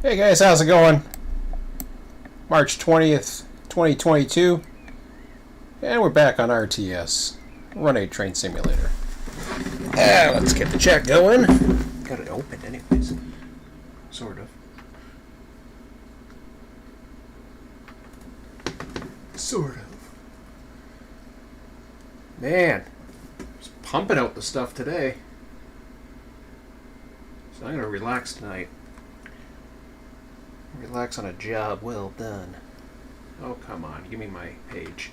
Hey guys, how's it going? March 20th, 2022, and we're back on RTS, Run8 Train Simulator. Let's get the chat going. Got it open anyways. Sort of. Man, just pumping out the stuff today. So I'm going to relax tonight. Relax on a job well done. Oh, come on. Give me my page.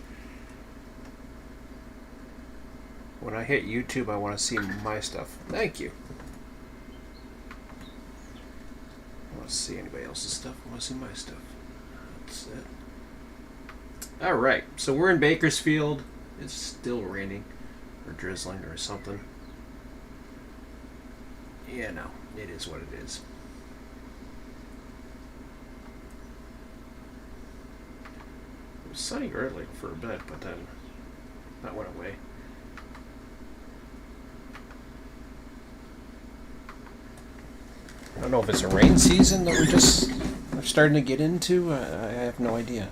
When I hit YouTube, I want to see my stuff. Thank you. I want to see anybody else's stuff. I want to see my stuff. That's it. Alright, so we're in Bakersfield. It's still raining. Or drizzling or something. Yeah, no. It is what it is. It was sunny early for a bit, but then that went away. I don't know if it's a rain season that we're starting to get into. I have no idea.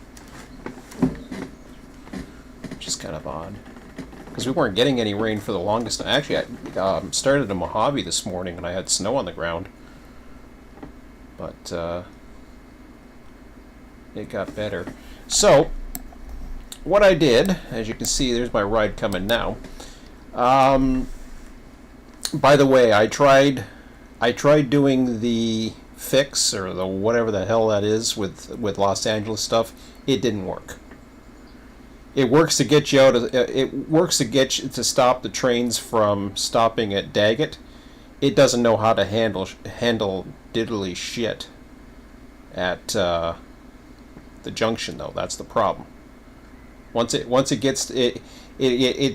Which is kind of odd. Because we weren't getting any rain for the longest time. Actually, I started in Mojave this morning and I had snow on the ground. But it got better. So, what I did, as you can see, there's my ride coming now. By the way, I tried doing the fix or the whatever the hell that is with Los Angeles stuff. It didn't work. It works to get you out of, it works to get you to stop the trains from stopping at Daggett. It doesn't know how to handle diddly shit at the junction though. That's the problem. Once it gets it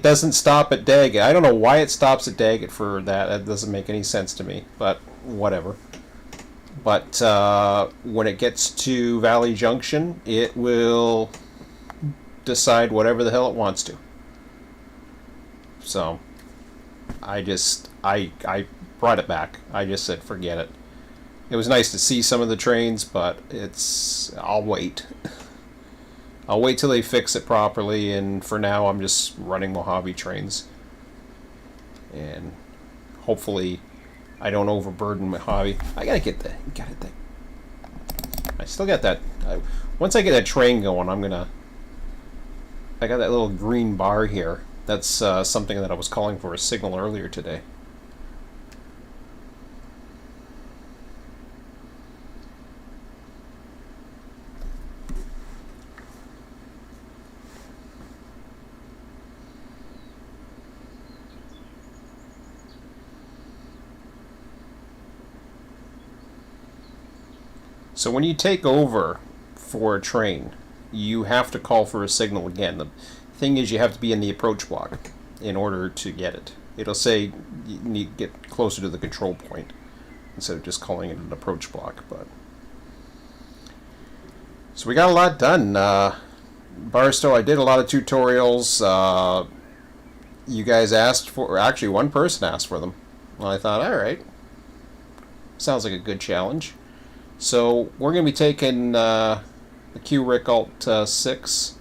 doesn't stop at Daggett. I don't know why it stops at Daggett for that. That doesn't make any sense to me, but whatever. But when it gets to Valley Junction, it will decide whatever the hell it wants to. So I brought it back. I just said forget it. It was nice to see some of the trains, but I'll wait. I'll wait till they fix it properly, and for now I'm just running Mojave trains. And hopefully I don't overburden Mojave. I gotta get that. I still got that. Once I get that train going, I got that little green bar here. That's something that I was calling for a signal earlier today. So when you take over for a train, you have to call for a signal again. The thing is, you have to be in the approach block in order to get it. It'll say you need to get closer to the control point instead of just calling it an approach block. But so we got a lot done. Barstow, I did a lot of tutorials. You guys asked for, actually one person asked for them. Well, I thought, all right, sounds like a good challenge. So we're going to be taking the QRIC Alt 6.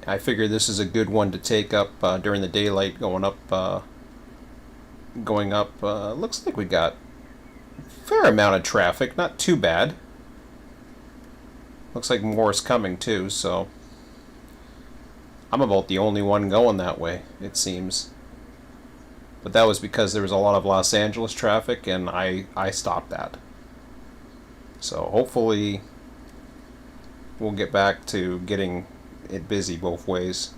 I figure this is a good one to take up during the daylight, going up. Looks like we got a fair amount of traffic, not too bad. Looks like more is coming too, so I'm about the only one going that way, it seems. But that was because there was a lot of Los Angeles traffic, and I stopped that. So hopefully we'll get back to getting it busy both ways.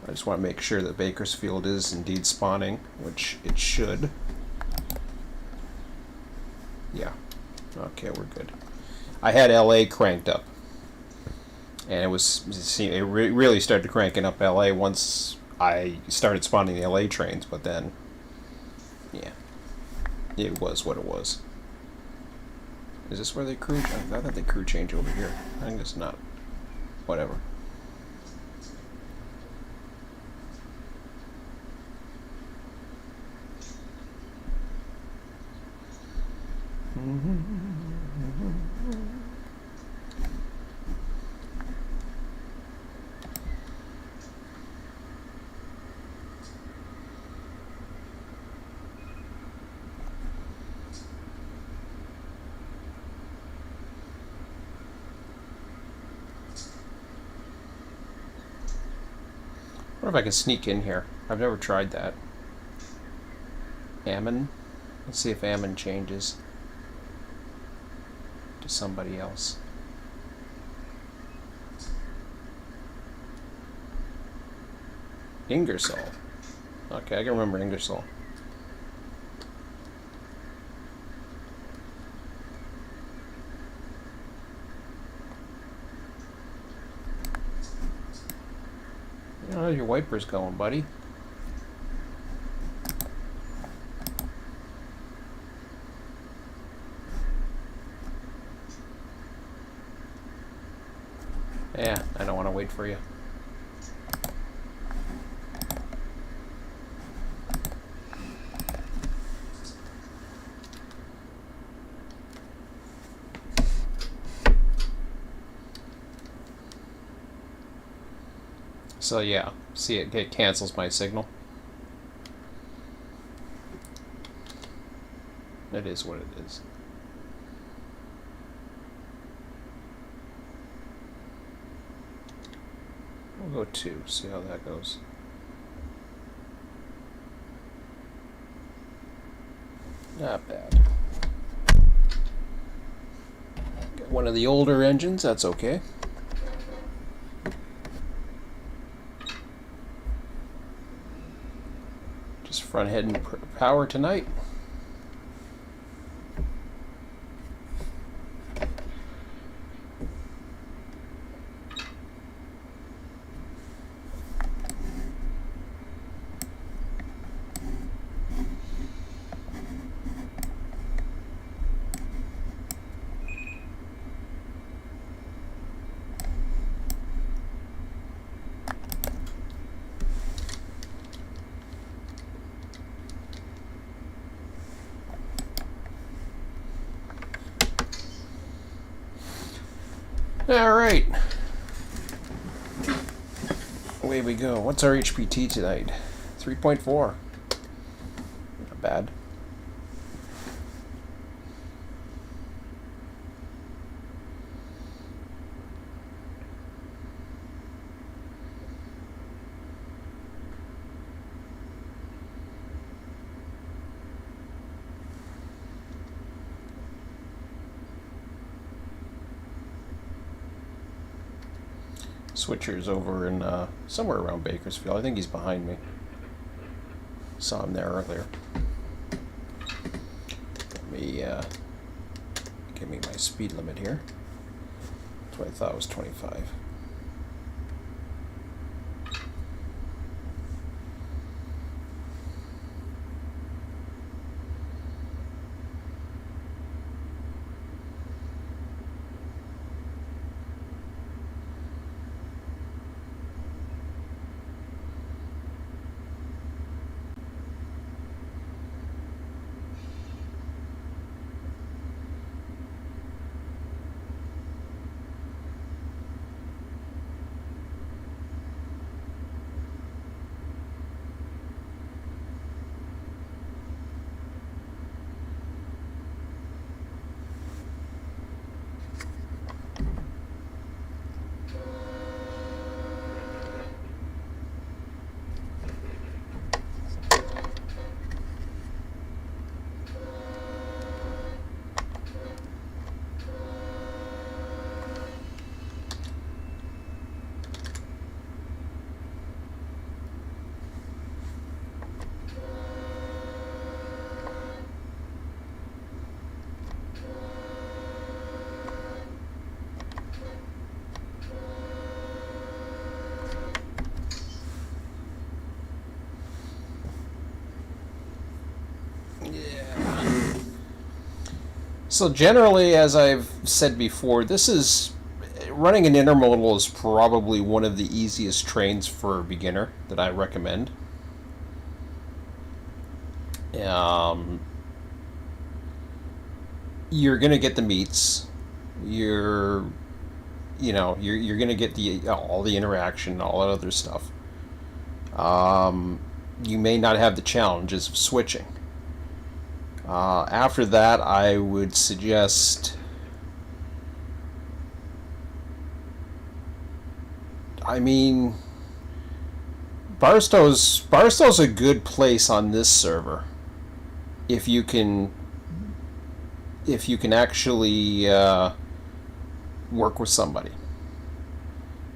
I just want to make sure that Bakersfield is indeed spawning, which it should. Yeah. Okay, we're good. I had LA cranked up. And it really started cranking up LA once I started spawning the LA trains, but then, yeah, it was what it was. Is this where they crew? I thought they crew change over here. I think it's not. Whatever. What if I can sneak in here? I've never tried that. Ammon? Let's see if Ammon changes to somebody else. Ingersoll. Okay, I can remember Ingersoll. How's your wipers going, buddy? Yeah, I don't want to wait for you. So yeah, see it cancels my signal. It is what it is. We'll go 2, see how that goes. Not bad. Got one of the older engines, that's okay. Just front head and power tonight. Alright. Away we go. What's our HPT tonight? 3.4. Not bad. Switcher's over in somewhere around Bakersfield. I think he's behind me. Saw him there earlier. Let me give me my speed limit here. That's what I thought was 25. So generally, as I've said before, this is running an intermodal is probably one of the easiest trains for a beginner that I recommend. you're gonna get the meets. You're you're gonna get the all the interaction, all that other stuff. You may not have the challenges of switching. After that, I would suggest. I mean, Barstow's a good place on this server if you can actually work with somebody,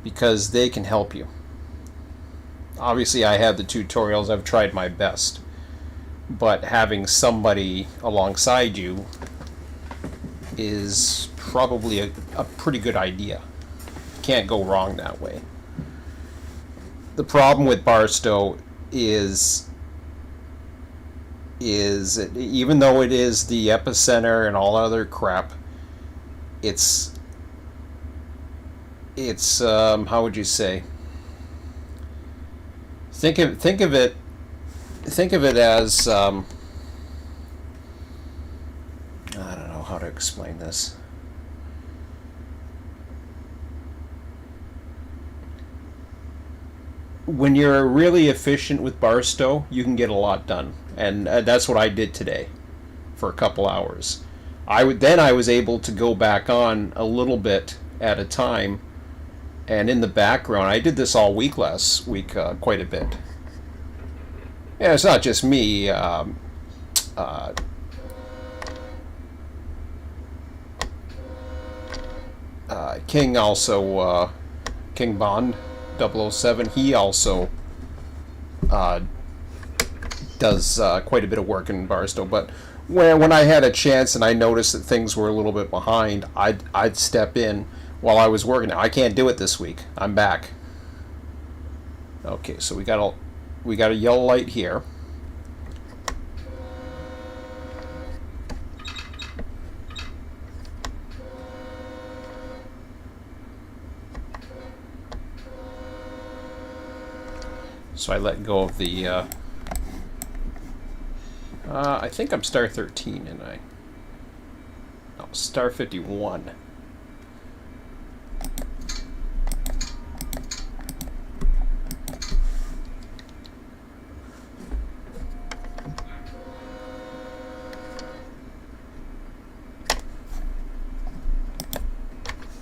because they can help you. Obviously, I have the tutorials. I've tried my best, but having somebody alongside you is probably a pretty good idea. Can't go wrong that way. The problem with Barstow is even though it is the epicenter and all other crap, it's how would you say? Think of it as I don't know how to explain this. When you're really efficient with Barstow, you can get a lot done, and that's what I did today for a couple hours. I was able to go back on a little bit at a time, and in the background, I did this all week last week, quite a bit. Yeah, it's not just me. King also, King Bond 007, he also does quite a bit of work in Barstow. But when I had a chance and I noticed that things were a little bit behind, I'd step in while I was working. I can't do it this week. I'm back. Okay, so we got a yellow light here. So I let go of the I think I'm star 13, and star 51.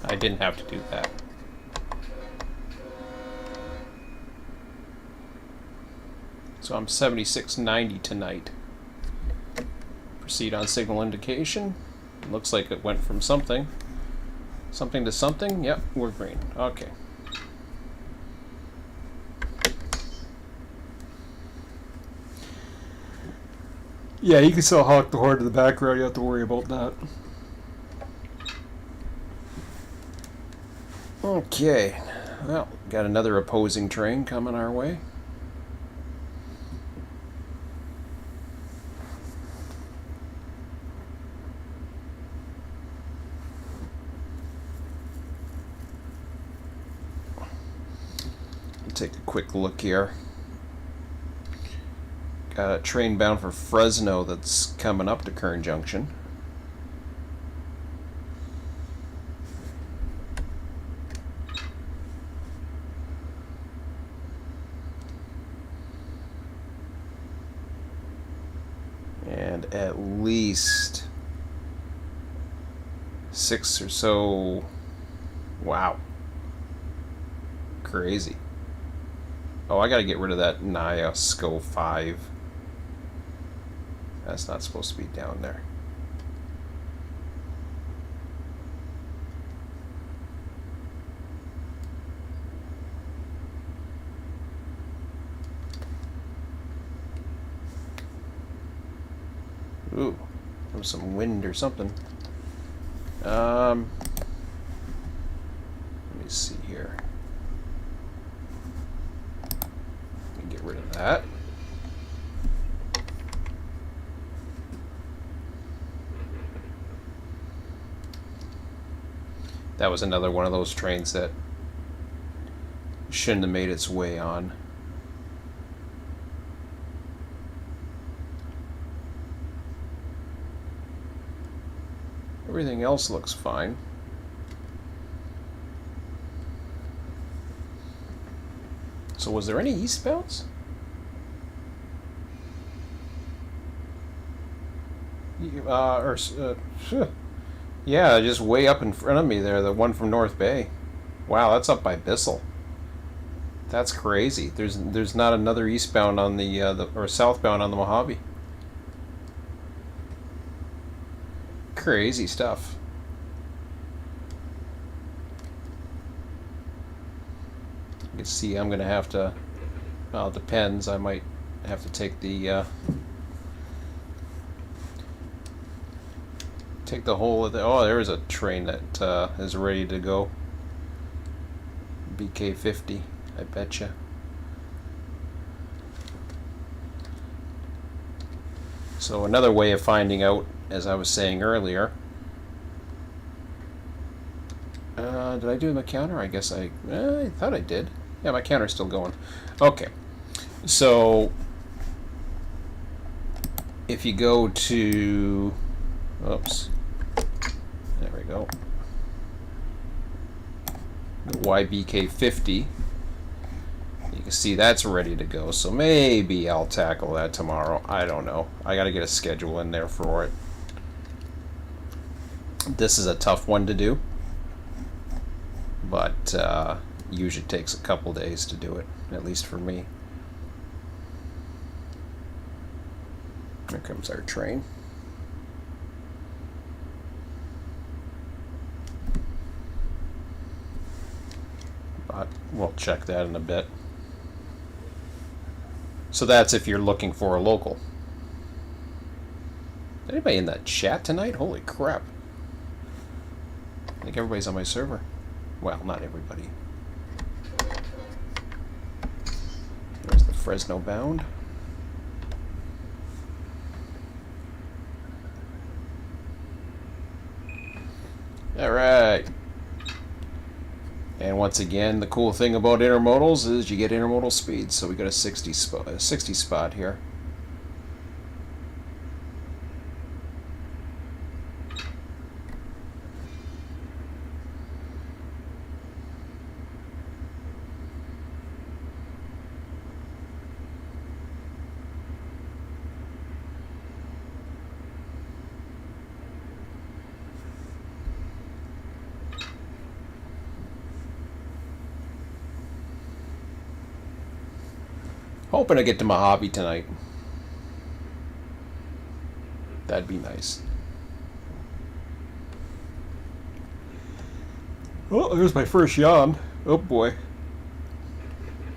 I didn't have to do that. So I'm 7690 tonight. Proceed on signal indication. Looks like it went from something to something. Yep, we're green. Okay. Yeah, you can still hawk the horde in the background. You don't have to worry about that. Okay. Well, got another opposing train coming our way. Take a quick look here. Got a train bound for Fresno that's coming up to Kern Junction. And at least 6 or so. Wow. Crazy. Oh, I gotta get rid of that Naya SCO 5. That's not supposed to be down there. Ooh, there's some wind or something. Let me see here. Get rid of that. That was another one of those trains that shouldn't have made its way on. Everything else looks fine. So was there any eastbounds? Yeah, just way up in front of me there, the one from North Bay. Wow, that's up by Bissell. That's crazy. There's not another eastbound on the or southbound on the Mojave. Crazy stuff. You can see I'm gonna have to. Well, it depends. I might have to take the whole of the. Oh, there's a train that is ready to go. BK50. I betcha. So another way of finding out, as I was saying earlier, did I do my counter? I guess I thought I did. Yeah, my counter's still going. Okay, so if you go to, oops, there we go, YBK50. You can see that's ready to go, so maybe I'll tackle that tomorrow. I don't know. I gotta get a schedule in there for it. This is a tough one to do, but usually takes a couple days to do it, at least for me. Here comes our train. But we'll check that in a bit. So that's if you're looking for a local. Anybody in that chat tonight? Holy crap. I think everybody's on my server. Well, not everybody. There's the Fresno bound. Alright. And once again, the cool thing about intermodals is you get intermodal speeds. So we got a 60 spot here. Hoping to get to Mojave tonight. That'd be nice. Oh, there's my first yawn. Oh boy.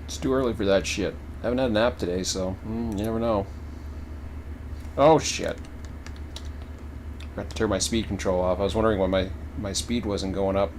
It's too early for that shit. I haven't had a nap today, so you never know. Oh shit. Got to turn my speed control off. I was wondering why my speed wasn't going up.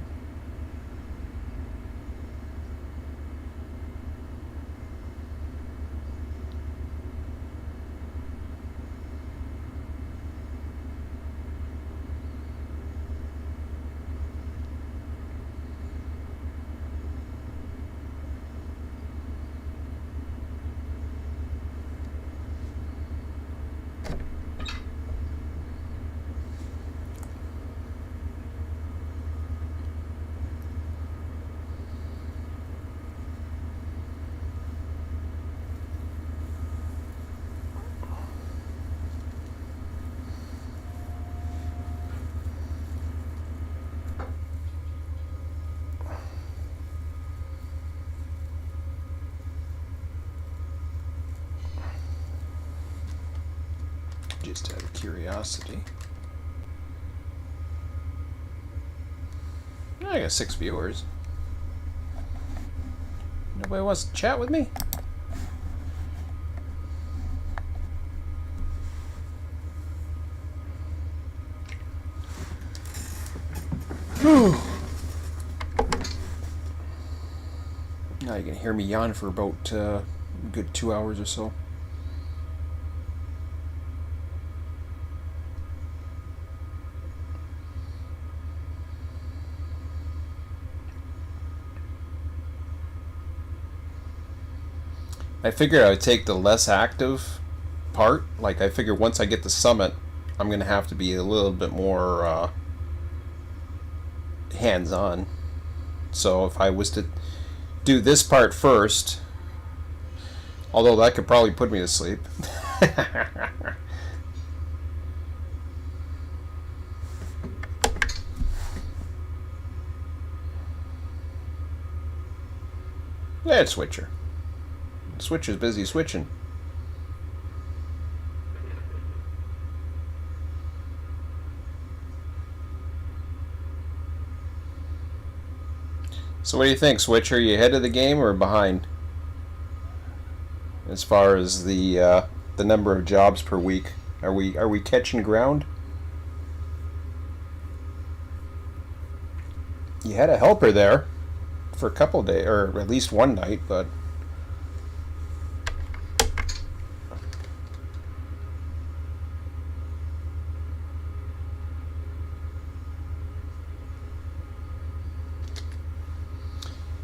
Just out of curiosity. I got 6 viewers. Nobody wants to chat with me? Now you can hear me yawn for about a good 2 hours or so. I figured I would take the less active part. Like, I figured once I get the summit, I'm going to have to be a little bit more hands-on. So if I was to do this part first, although that could probably put me to sleep. Yeah, it's Switcher. Switcher's busy switching. So what do you think, Switcher? Are you ahead of the game or behind? As far as the number of jobs per week, are we catching ground? You had a helper there for a couple of days, or at least one night, but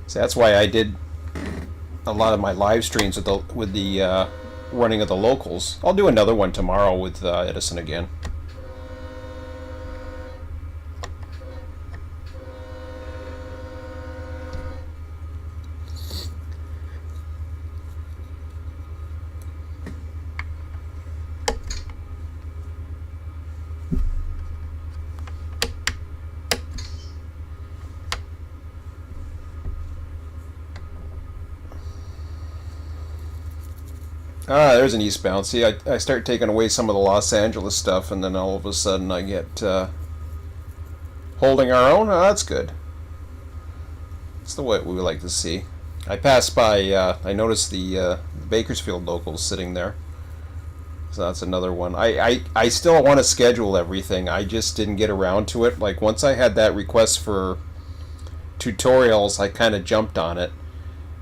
so that's why I did a lot of my live streams with the running of the locals. I'll do another one tomorrow with Edison again. Ah, there's an eastbound. See, I start taking away some of the Los Angeles stuff, and then all of a sudden I get holding our own. Oh, that's good. That's the way we would like to see. I passed by, I noticed the Bakersfield locals sitting there. So that's another one. I still want to schedule everything. I just didn't get around to it. Like, once I had that request for tutorials, I kind of jumped on it.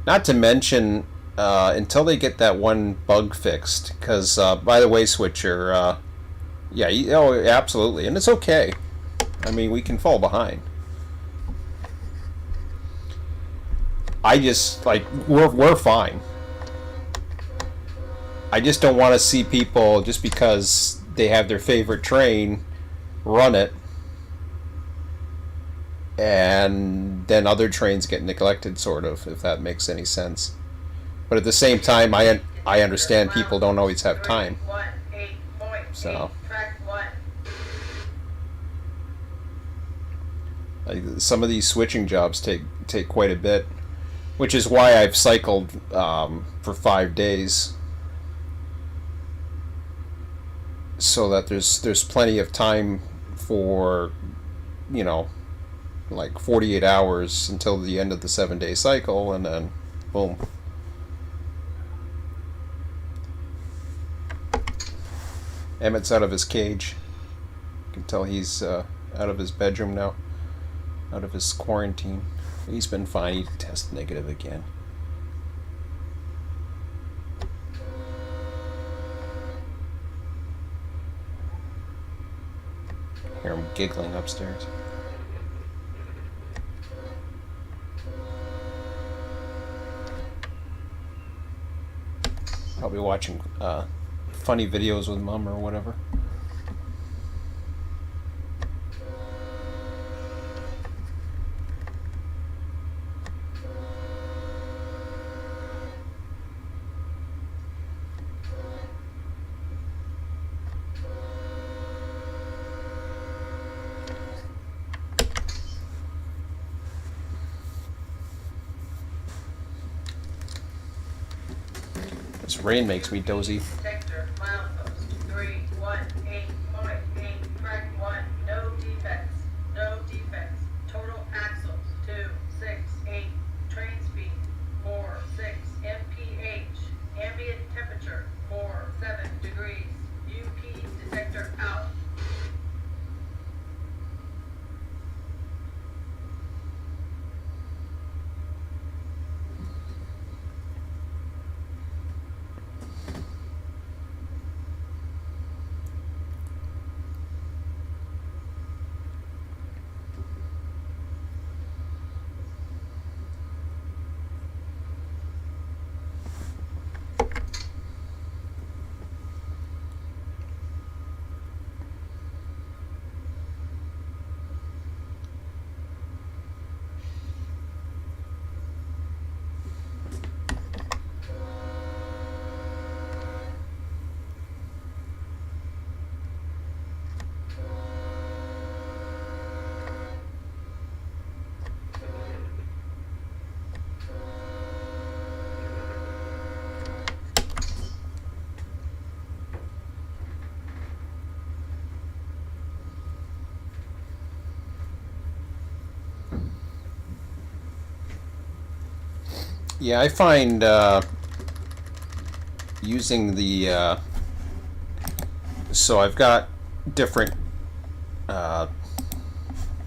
Not to mention, until they get that one bug fixed. Because, by the way, Switcher, yeah, oh, absolutely. And it's okay. I mean, we can fall behind. I just, like, we're fine. I just don't want to see people, just because they have their favorite train, run it, and then other trains get neglected, sort of, if that makes any sense. But at the same time, I understand people don't always have time. So, like, some of these switching jobs take quite a bit, which is why I've cycled for 5 days, so that there's plenty of time for, you know, like 48 hours until the end of the 7-day cycle, and then boom. Emmett's out of his cage. You can tell he's out of his bedroom now, out of his quarantine. He's been fine. He tested negative again. I hear him giggling upstairs. Probably watching funny videos with Mom or whatever. This rain makes me dozy. Sector, milepost 318.8, track 1, no defects, no defects. Total axles 268, train speed 46 mph, ambient temperature 47 degrees, UP detector out. Yeah, I find using the so I've got different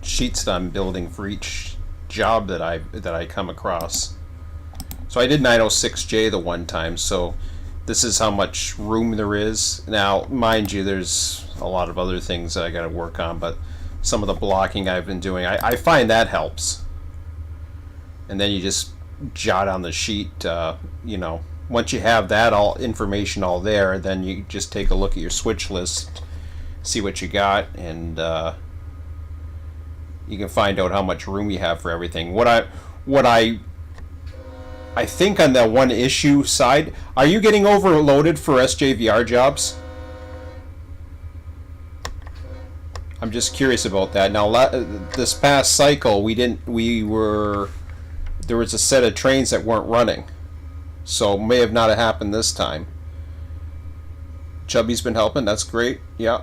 sheets that I'm building for each job that I come across. So I did 906J the one time, so this is how much room there is. Now, mind you, there's a lot of other things that I got to work on, but some of the blocking I've been doing, I find that helps. And then you just jot on the sheet, once you have that all information all there, then you just take a look at your switch list, see what you got, and you can find out how much room you have for everything. I think on the one issue side, are you getting overloaded for SJVR jobs? I'm just curious about that. Now, this past cycle, there was a set of trains that weren't running, so may have not have happened this time. Chubby's been helping. That's great. Yeah.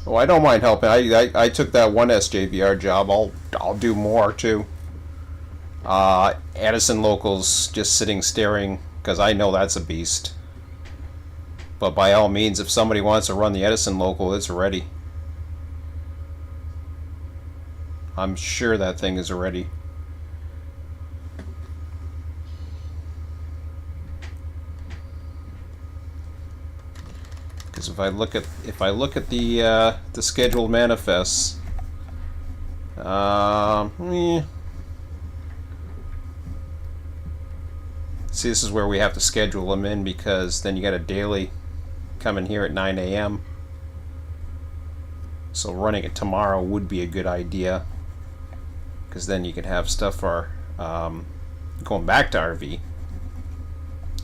Oh, I don't mind helping. I took that one SJVR job. I'll do more too. Addison Local's just sitting staring because I know that's a beast. But by all means, if somebody wants to run the Edison Local, it's ready. I'm sure that thing is ready. Because if I look at the scheduled manifests, see, this is where we have to schedule them in, because then you got a daily coming here at 9 a.m. So running it tomorrow would be a good idea, because then you could have stuff for going back to RV.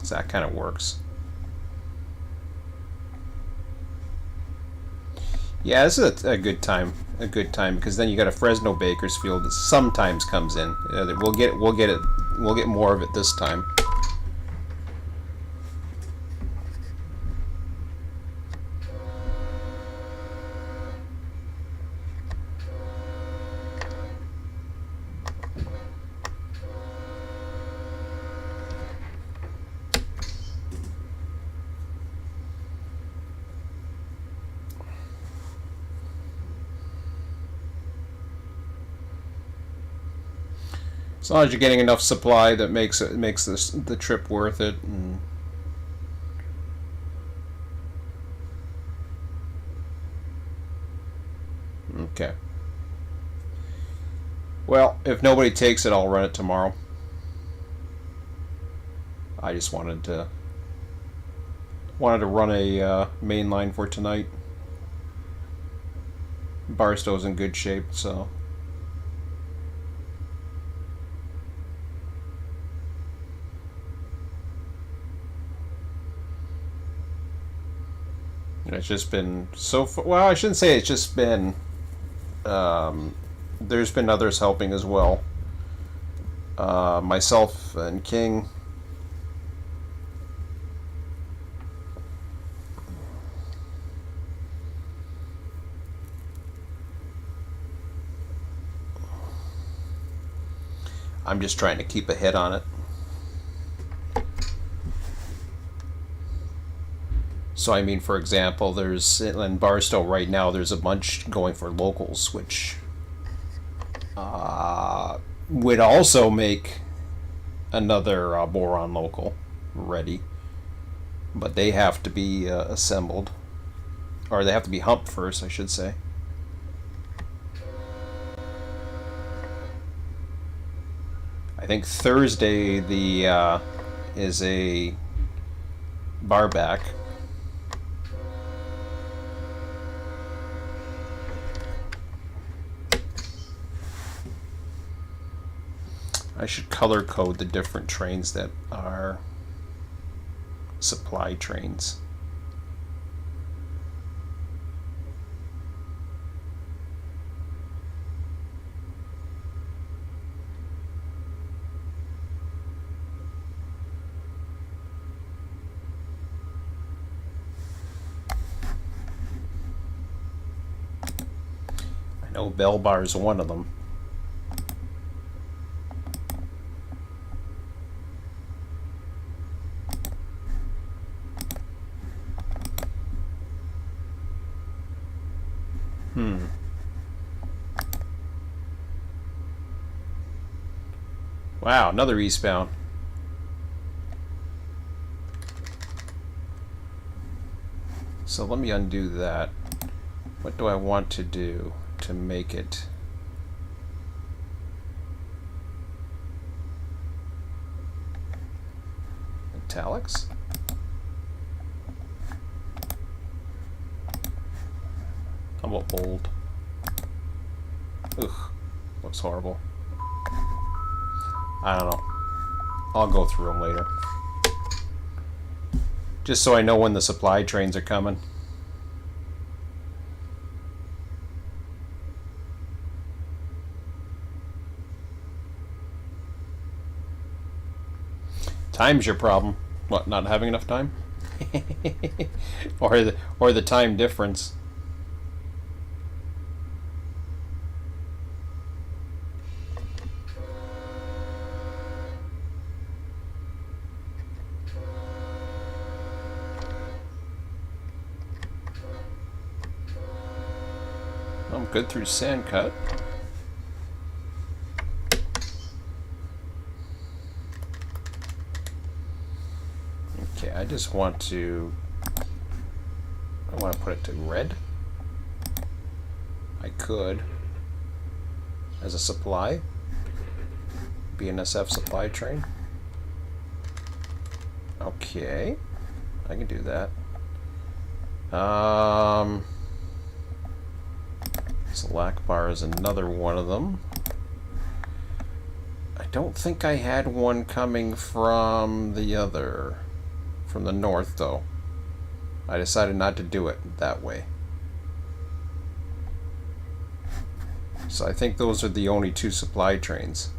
So that kind of works. Yeah, this is a good time. A good time, because then you got a Fresno Bakersfield that sometimes comes in. We'll get more of it this time. As long as you're getting enough supply that makes the trip worth it. And okay. Well, if nobody takes it, I'll run it tomorrow. I just wanted to run a mainline for tonight. Barstow's in good shape, so. It's just been so far. Well, I shouldn't say it's just been. There's been others helping as well. Myself and King. I'm just trying to keep a head on it. So I mean, for example, there's in Barstow right now, there's a bunch going for locals, which would also make another boron local ready, but they have to be assembled, or they have to be humped first, I should say. I think Thursday is a bar back. I should color code the different trains that are supply trains. I know Bell Bar is one of them. Wow, another eastbound. So let me undo that. What do I want to do to make it? Italics? How about bold? Ugh, looks horrible. I don't know. I'll go through them later. Just so I know when the supply trains are coming. Time's your problem. What, not having enough time? or the time difference. I'm good through Sandcut. Okay, I just want to... I want to put it to red. I could. As a supply. BNSF supply train. Okay. I can do that. Slack bar is another one of them. I don't think I had one coming from the other, from the north though. I decided not to do it that way. So I think those are the only two supply trains.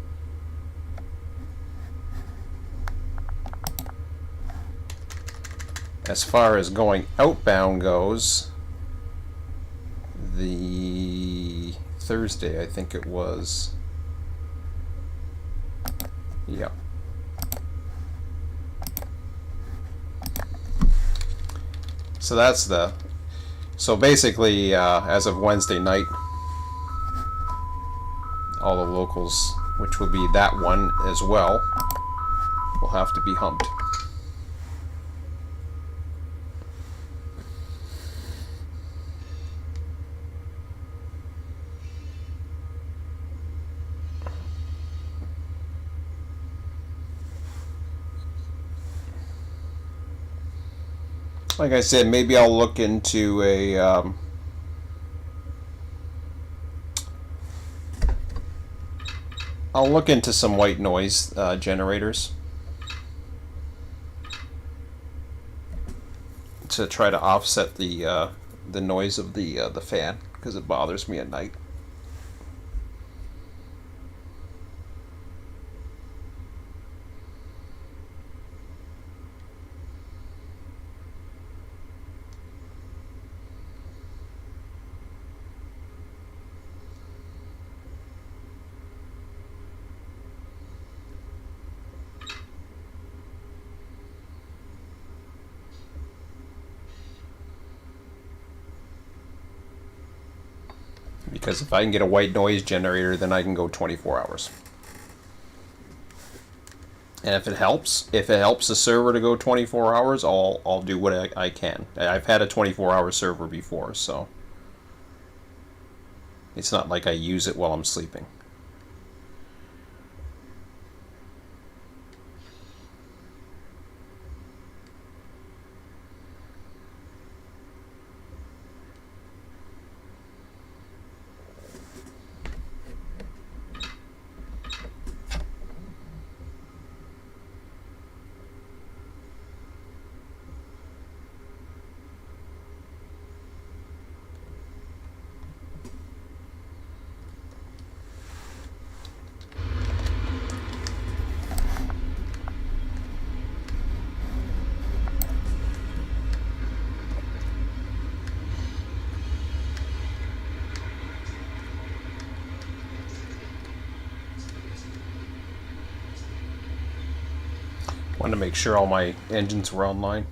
As far as going outbound goes, the Thursday, I think it was. Yeah. So that's the... So basically, as of Wednesday night, all the locals, which will be that one as well, will have to be humped. Like I said, maybe I'll look into a I'll look into some white noise generators to try to offset the noise of the fan, because it bothers me at night. Because if I can get a white noise generator, then I can go 24 hours. And if it helps the server to go 24 hours, I'll do what I can. I've had a 24-hour server before, so it's not like I use it while I'm sleeping. Wanted to make sure all my engines were online.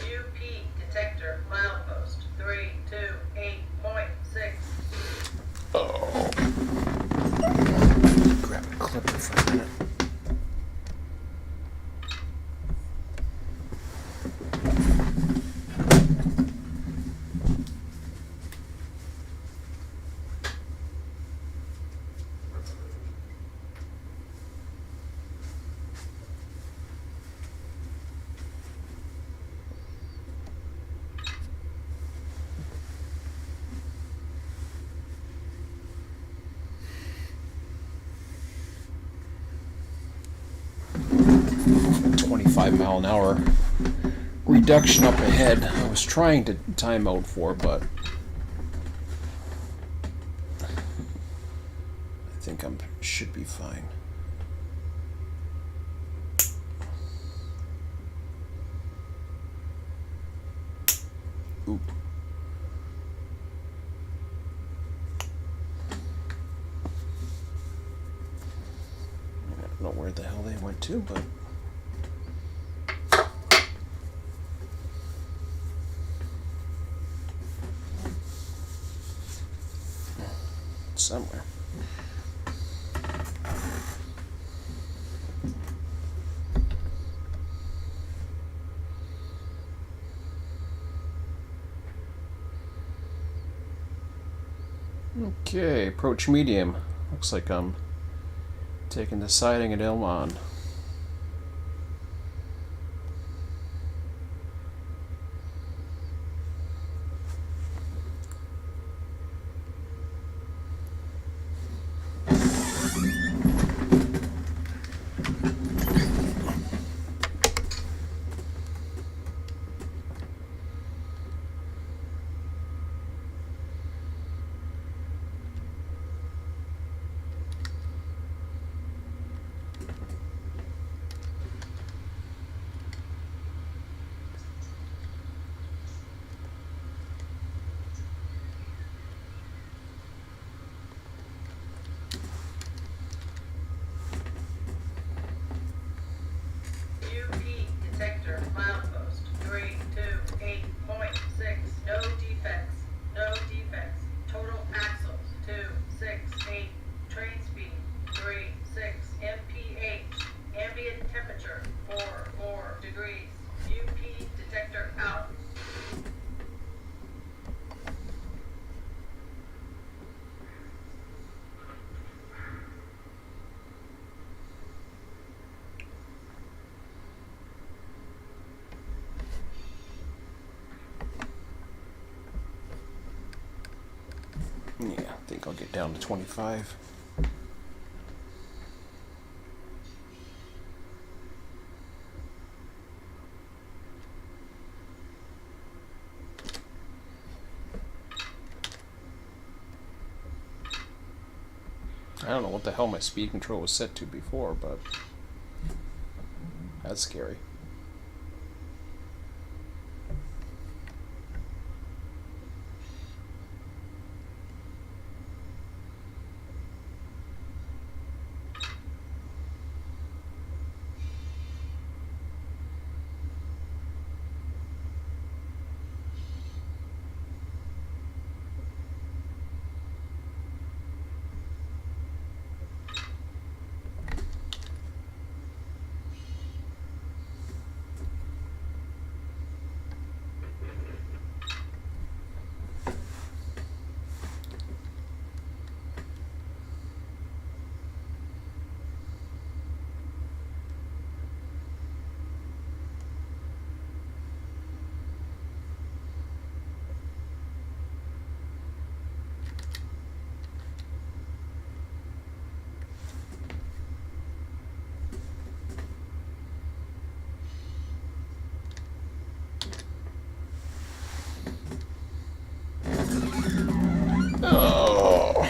UP detector milepost 328.6. Oh. Grab a clipper for a minute. .5 mile an hour reduction up ahead. I was trying to time out for, but I think should be fine. Oop. I don't know where the hell they went to, but somewhere. Okay, approach medium. Looks like I'm taking the siding at Elmon. UP detector milepost 328.6. No defects. No defects. Total axles 268. Train speed 36 mph. Ambient temperature 44 degrees. UP detector out. Yeah, I think I'll get down to 25. I don't know what the hell my speed control was set to before, but that's scary. Oh.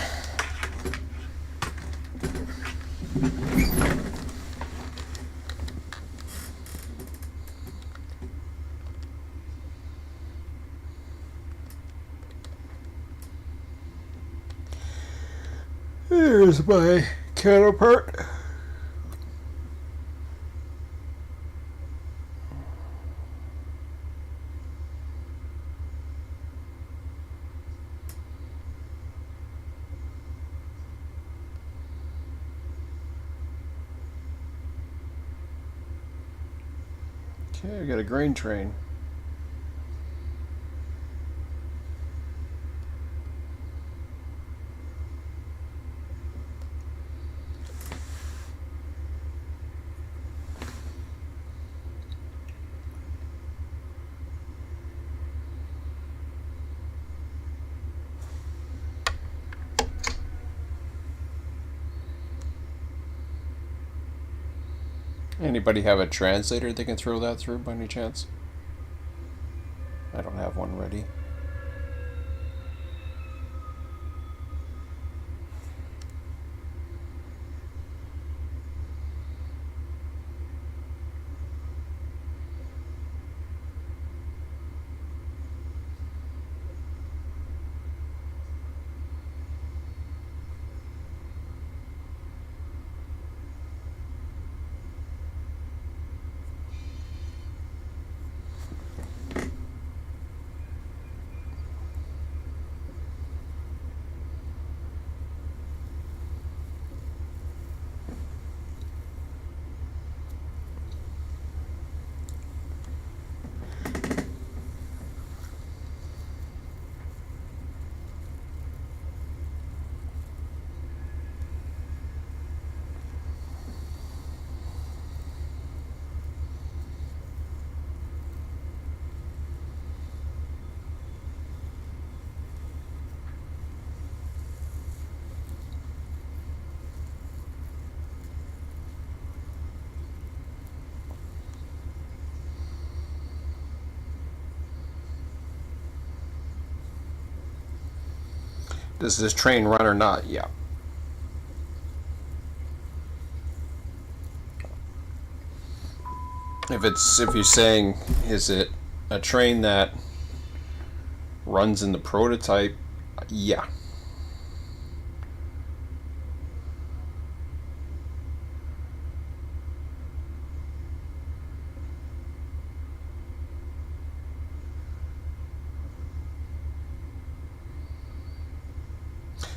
Here's my counterpart. Okay, I got a grain train. Anybody have a translator they can throw that through by any chance? I don't have one ready. Does this train run or not? Yeah. If you're saying, is it a train that runs in the prototype? Yeah.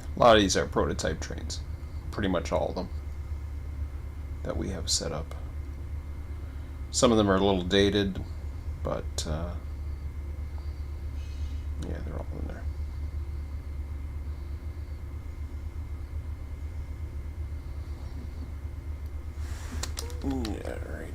A lot of these are prototype trains. Pretty much all of them that we have set up. Some of them are a little dated, but yeah, they're all in there. Alrighty.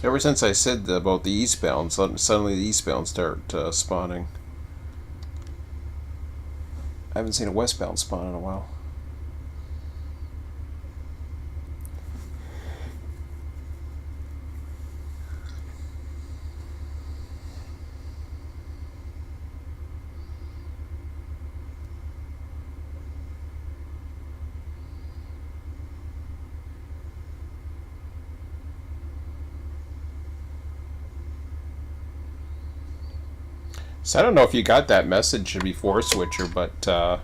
Ever since I said about the eastbound, suddenly the eastbound start spawning. I haven't seen a westbound spawn in a while. So I don't know if you got that message before, Switcher, but yeah,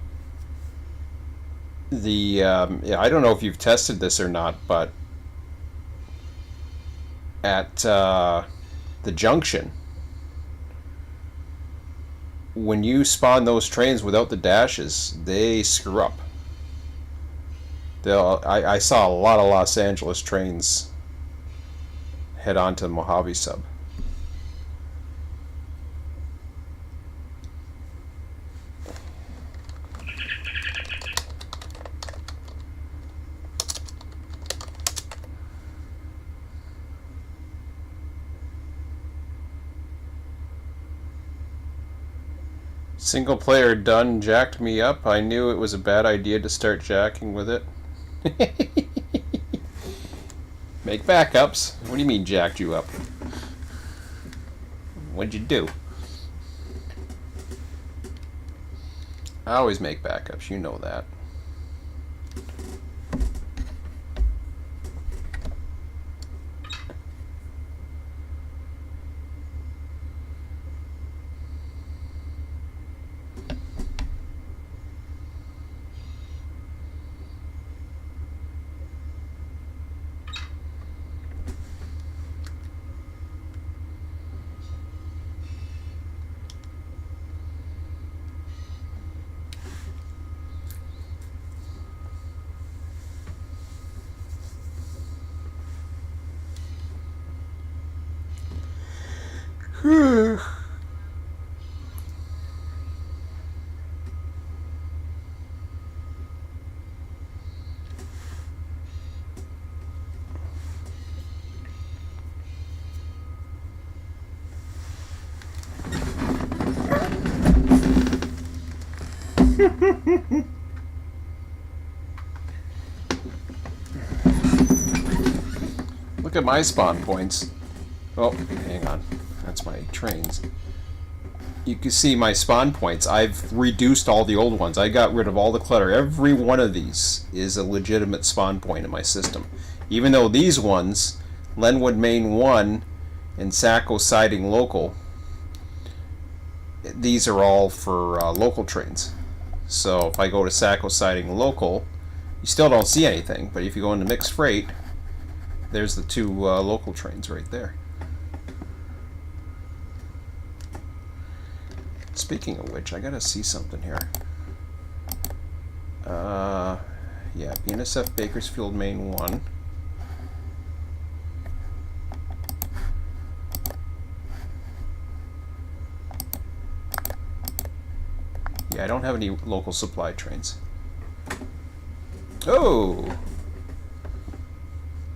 I don't know if you've tested this or not, but at the junction, when you spawn those trains without the dashes, they screw up. I saw a lot of Los Angeles trains head on to Mojave Sub. Single player done jacked me up. I knew it was a bad idea to start jacking with it. Make backups. What do you mean jacked you up? What'd you do? I always make backups, you know that. Look at my spawn points. Oh, hang on. That's my trains. You can see my spawn points. I've reduced all the old ones. I got rid of all the clutter. Every one of these is a legitimate spawn point in my system. Even though these ones, Lenwood Main 1 and Saco Siding Local, these are all for local trains. So if I go to Saco Siding Local, you still don't see anything. But if you go into Mixed Freight, there's the two local trains right there. Speaking of which, I gotta see something here. Yeah, BNSF Bakersfield Main 1. Yeah, I don't have any local supply trains. Oh!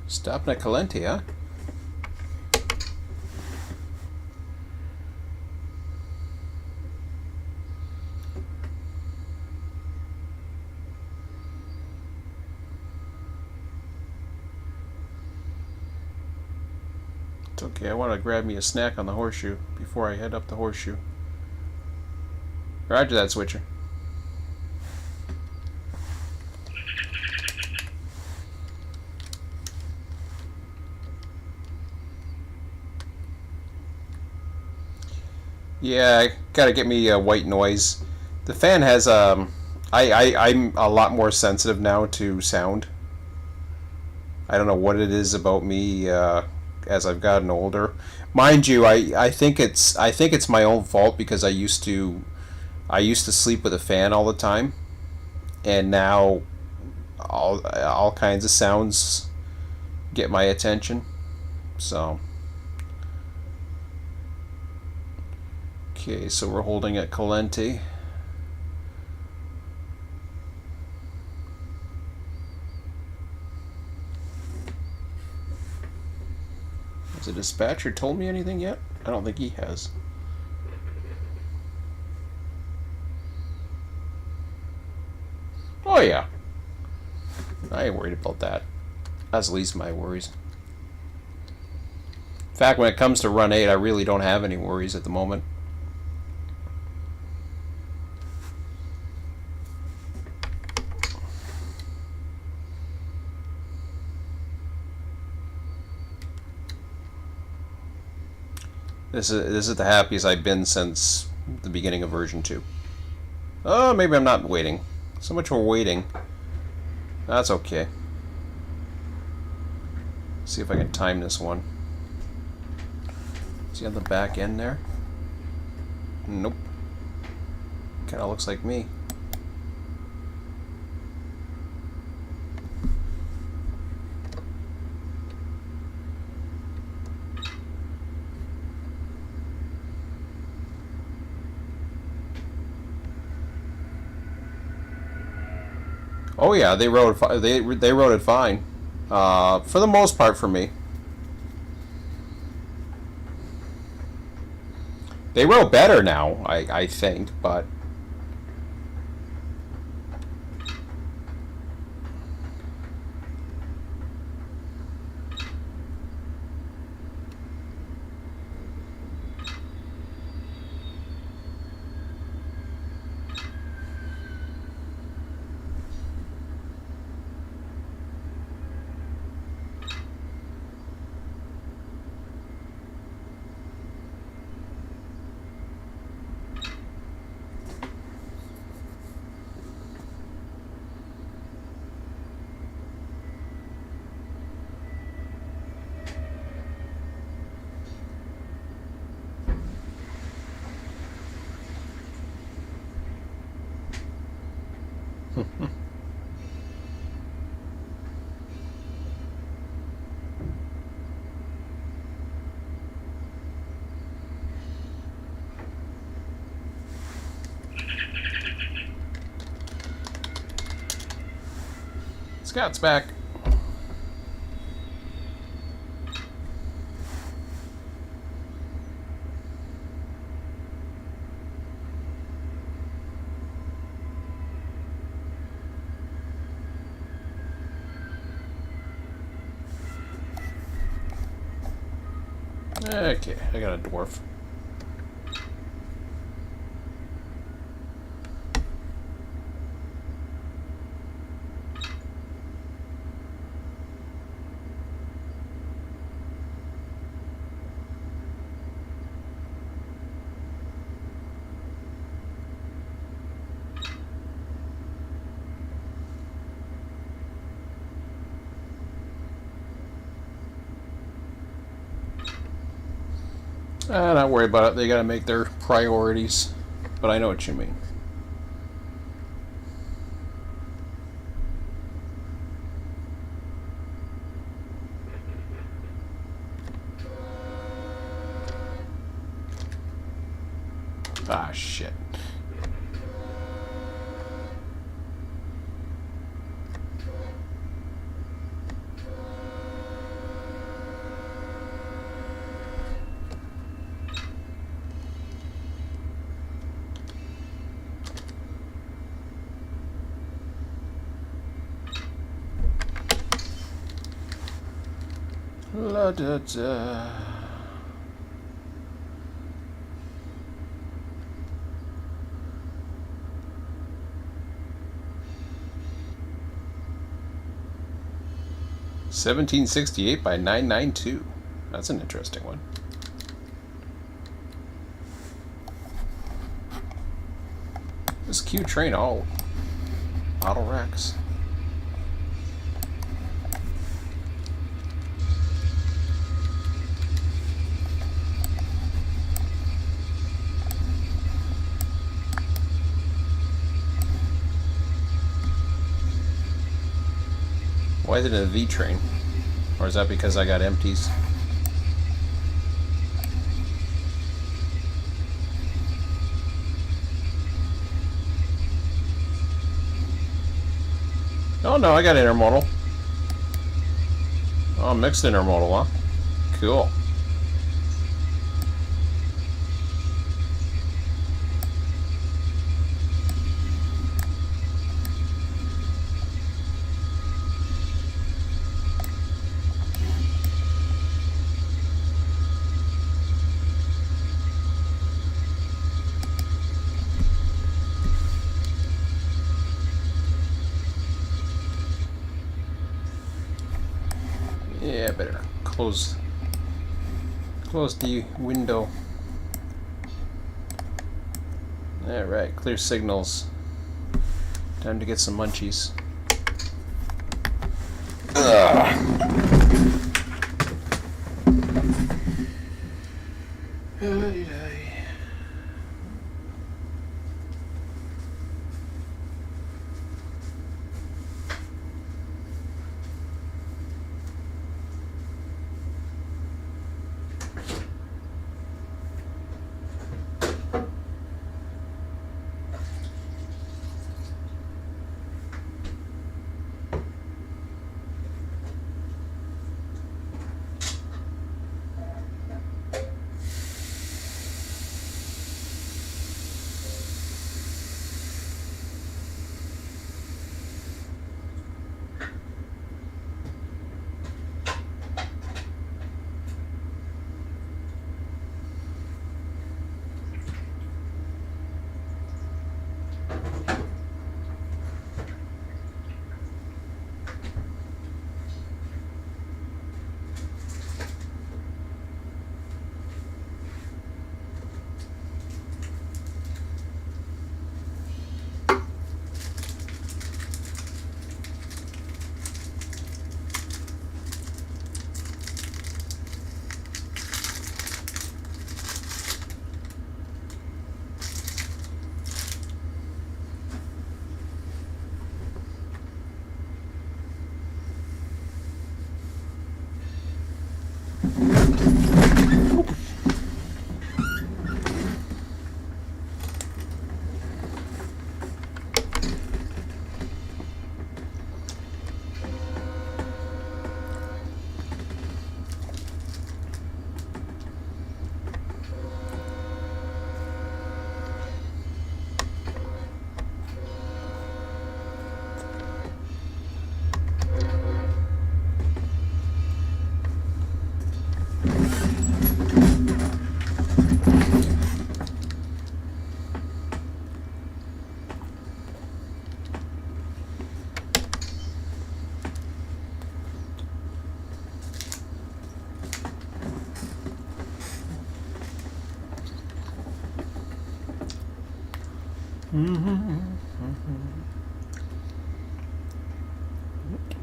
Stopping at Calente, huh? It's okay, I want to grab me a snack on the horseshoe before I head up the horseshoe. Roger that, Switcher. Yeah, I gotta get me a white noise. The fan has I'm a lot more sensitive now to sound. I don't know what it is about me as I've gotten older. Mind you, I think it's my own fault because I used to sleep with a fan all the time, and now all kinds of sounds get my attention. So okay, so we're holding at Calente. Has the dispatcher told me anything yet? I don't think he has. Oh yeah. I ain't worried about that. That's the least of my worries. In fact, when it comes to Run 8, I really don't have any worries at the moment. This is the happiest I've been since the beginning of version 2. Oh, maybe I'm not waiting. So much for waiting. That's okay. See if I can time this one. See on the back end there? Nope. Kind of looks like me. Oh yeah, they wrote it. They wrote it fine, for the most part for me. They wrote better now, I think, but Scott's back. Okay, I got a dwarf. Not worry about it. They gotta make their priorities. But I know what you mean. Ah, shit. La da da. $17.68 by $9.92. That's an interesting one. This Q train all auto racks. Why is it a V train? Or is that because I got empties? Oh no, I got intermodal. Oh, mixed intermodal, huh? Cool. Yeah, better close the window. Alright, clear signals. Time to get some munchies.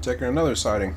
Taking another siding.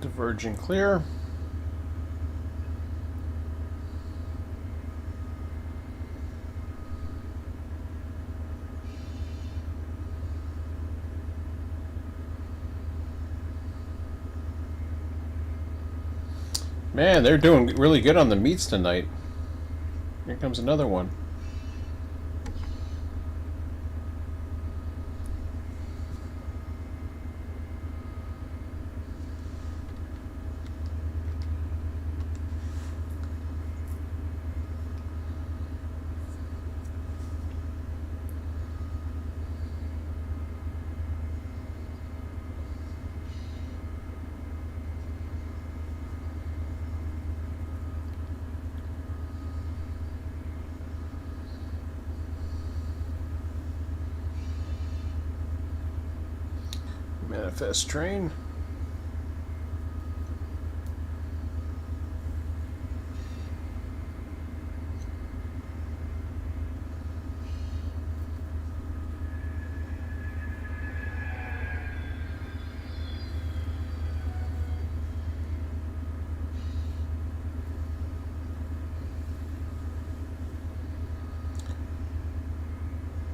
Diverging clear. Man, they're doing really good on the meats tonight. Here comes another one. Manifest train.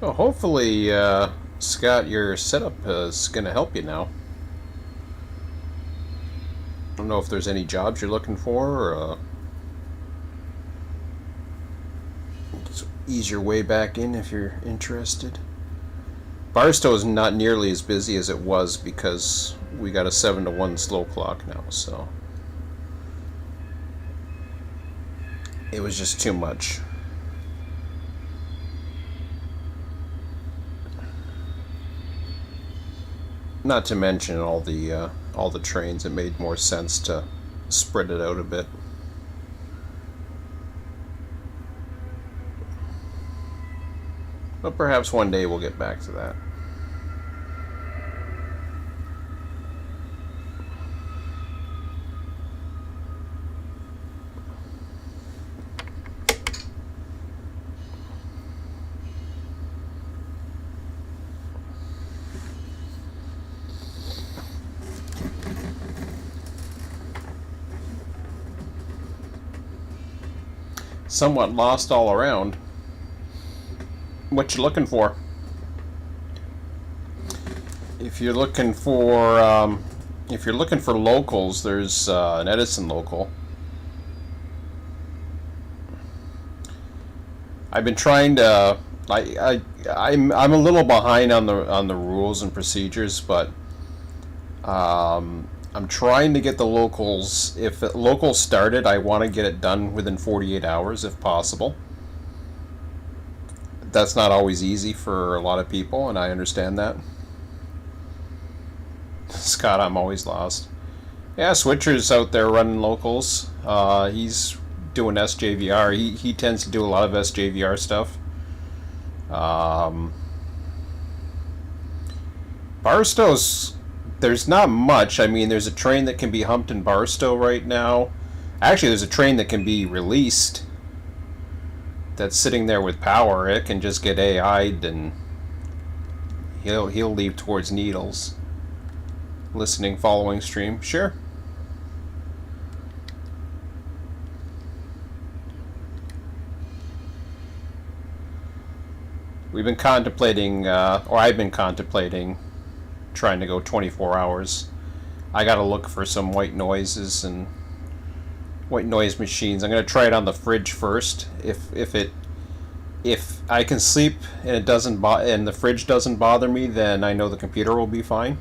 Well, hopefully, Scott, your setup is going to help you now. I don't know if there's any jobs you're looking for, or just ease your way back in if you're interested. Barstow is not nearly as busy as it was because we got a 7 to 1 slow clock now, so it was just too much. Not to mention all the trains, it made more sense to spread it out a bit. But perhaps one day we'll get back to that. Somewhat lost all around. What you looking for? If you're looking for locals, there's an Edison local. I've been trying to. I'm a little behind on the rules and procedures, but I'm trying to get the locals. If locals started, I want to get it done within 48 hours if possible. That's not always easy for a lot of people, and I understand that. Scott, I'm always lost. Yeah, Switcher's out there running locals. He's doing SJVR. He tends to do a lot of SJVR stuff. Barstow's, there's not much. I mean, there's a train that can be humped in Barstow right now. Actually, there's a train that can be released that's sitting there with power. It can just get AI'd and he'll leave towards Needles. Listening, following stream. Sure. We've been contemplating, or I've been contemplating, trying to go 24 hours. I gotta look for some white noises and white noise machines. I'm gonna try it on the fridge first. If I can sleep and it doesn't and the fridge doesn't bother me, then I know the computer will be fine.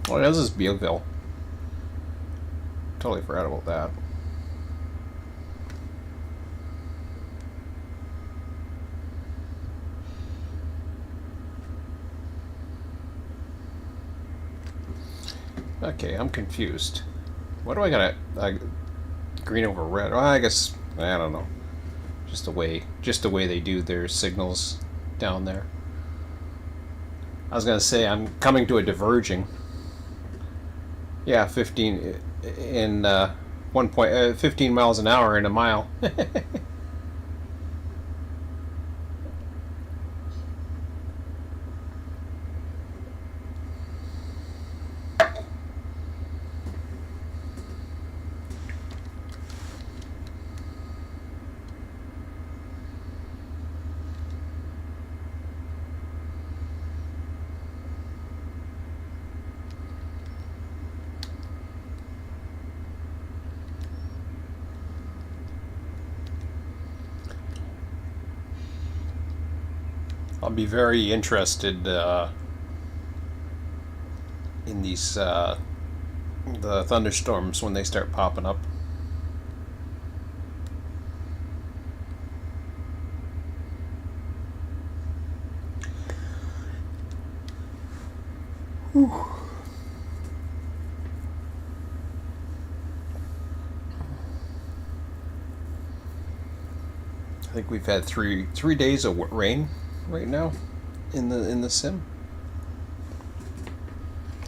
Oh, this is Bealville. Totally forgot about that. Okay, I'm confused. What do I gotta green over red? Well, I guess I don't know. Just the way they do their signals down there. I was gonna say I'm coming to a diverging. Yeah, 15 in 15 miles an hour in a mile. I'll be very interested in these the thunderstorms when they start popping up. Whew. I think we've had three days of rain right now in the sim,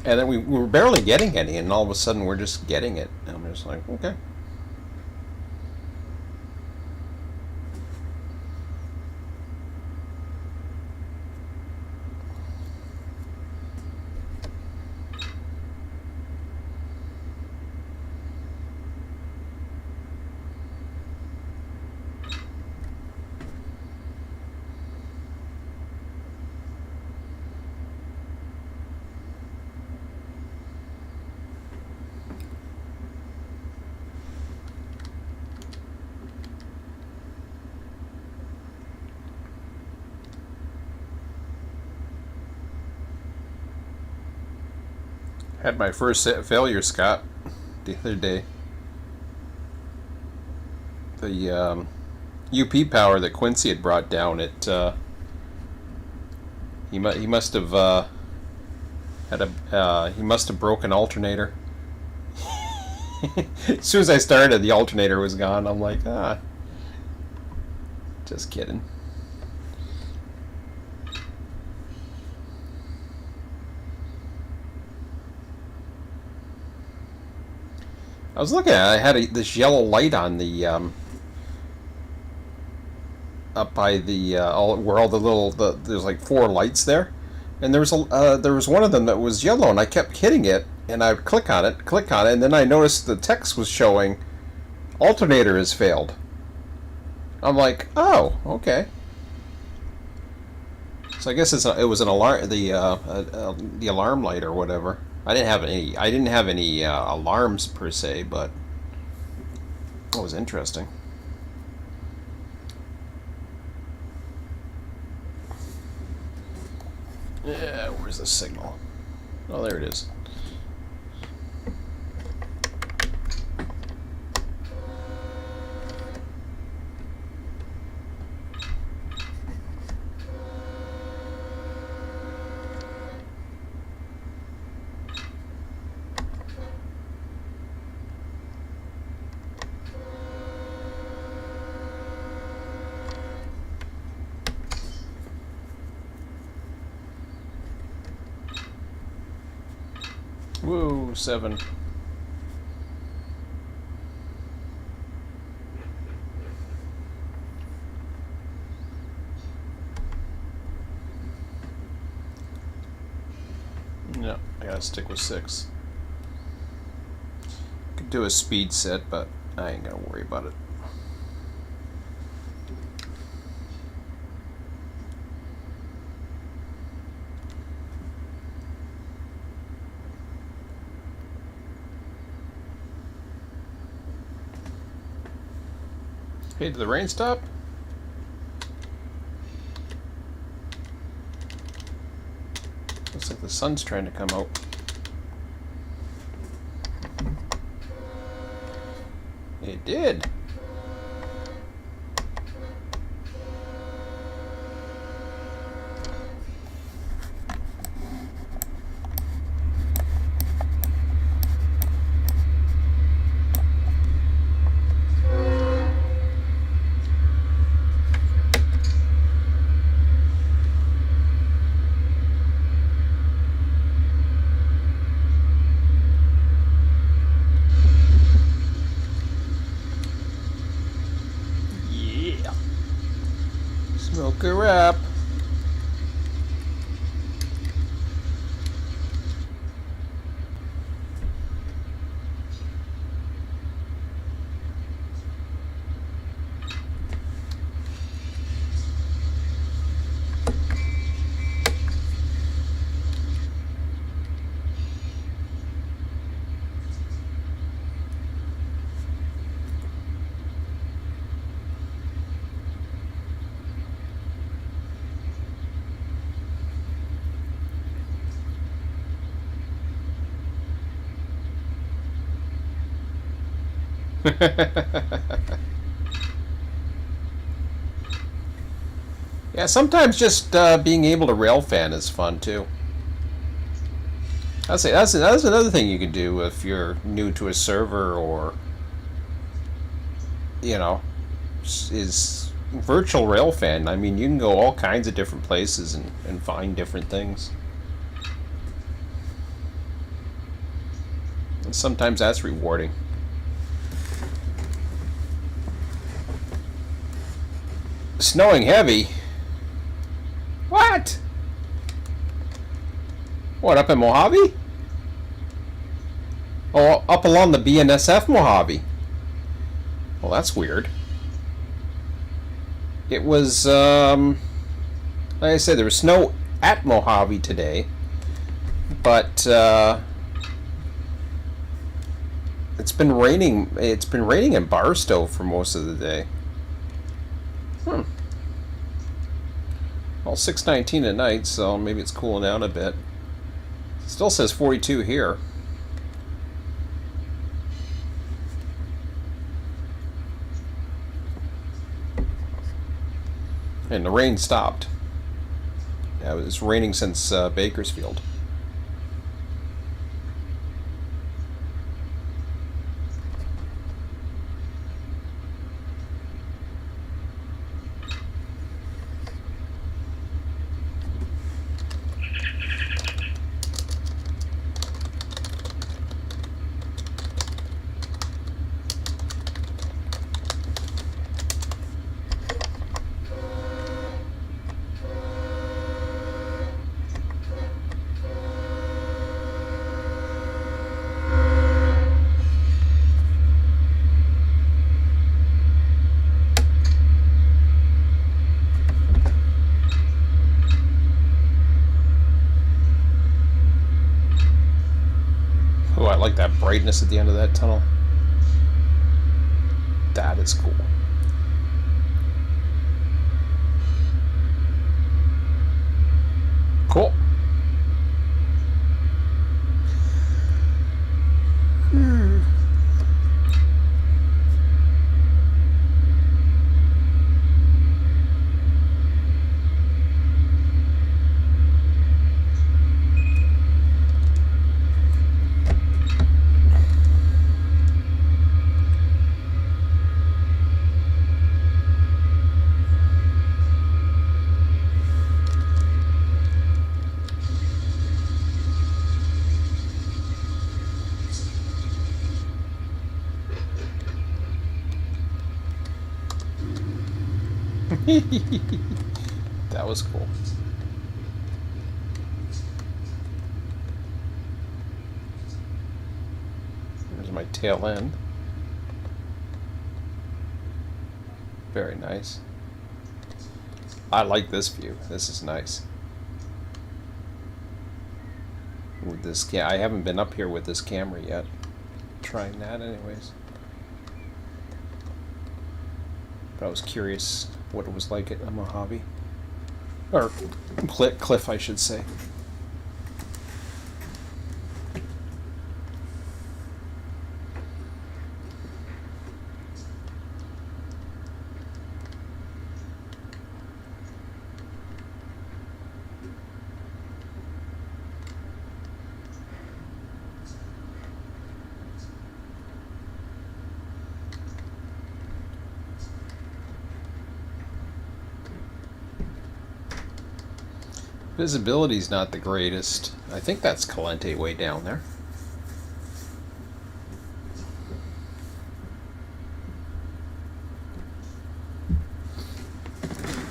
and then we were barely getting any, and all of a sudden we're just getting it. And I'm just like, okay. Had my first failure, Scott, the other day. The UP power that Quincy had brought down, he must have he must have broken alternator. As soon as I started, the alternator was gone. I'm like, just kidding. I was looking at it, I had this yellow light on the up by the where all the little there's like 4 lights there, and there was one of them that was yellow, and I kept hitting it, and I would click on it, and then I noticed the text was showing alternator has failed. I'm like, oh, okay. So I guess it was an alarm, the alarm light or whatever. I didn't have any alarms per se, but it was interesting. Yeah, where's the signal? Oh, there it is. Woo, 7. No, I gotta stick with 6. Could do a speed set, but I ain't gonna worry about it. Hey, did the rain stop? Looks like the sun's trying to come out. It did. Smoke her up. Yeah, sometimes just being able to rail fan is fun too. I'd say that's another thing you can do if you're new to a server, or you know, is virtual railfan, I mean, you can go all kinds of different places and find different things. And sometimes that's rewarding. Snowing heavy? What? What, up in Mojave? Oh, up along the BNSF Mojave. Well, that's weird. It was, like I said, there was snow at Mojave today, but it's been raining. It's been raining in Barstow for most of the day. Well, 6:19 at night, so maybe it's cooling down a bit. Still says 42 here. And the rain stopped. Yeah, it was raining since Bakersfield. Oh, I like that brightness at the end of that tunnel. That is cool. Cool. That was cool. There's my tail end. Very nice. I like this view. This is nice. With this, yeah, I haven't been up here with this camera yet. Trying that, anyways. But I was curious what it was like at Mojave. Or Cliff, I should say. Visibility's not the greatest. I think that's Calente way down there.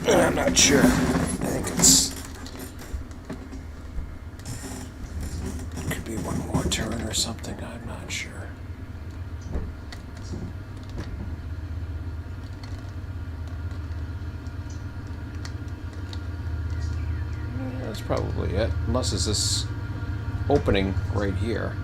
I'm not sure. I think could be one more turn or something. I'm not sure. That's probably it. Unless it's this opening right here.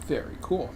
Very cool.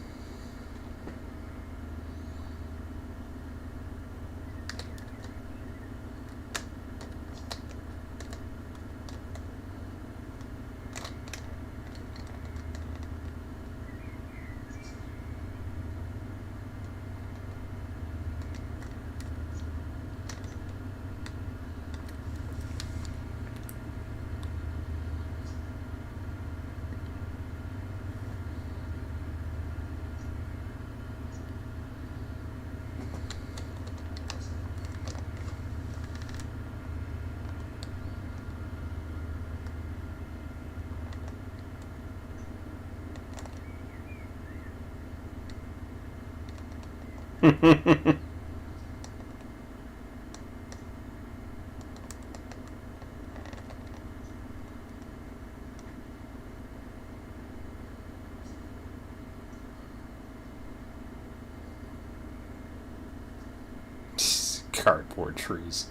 Cardboard trees.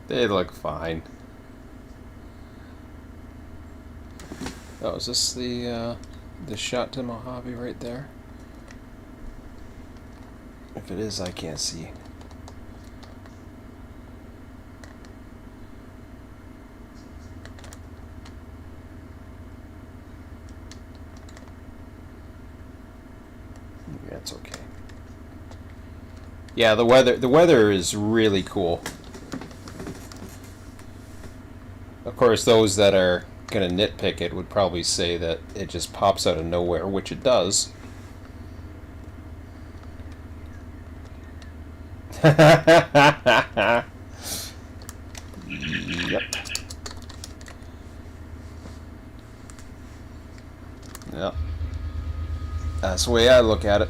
They look fine. Oh, is this the shot to Mojave right there? If it is, I can't see. That's okay. Yeah, the weather is really cool. Of course, those that are gonna nitpick it would probably say that it just pops out of nowhere, which it does. Yep. Yep. That's the way I look at it.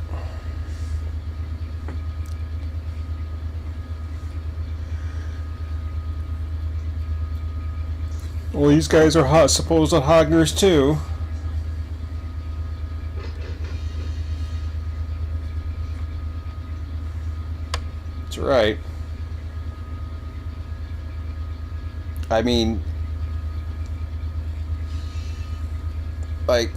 Well, these guys are supposed hoggers too. That's right. I mean, like,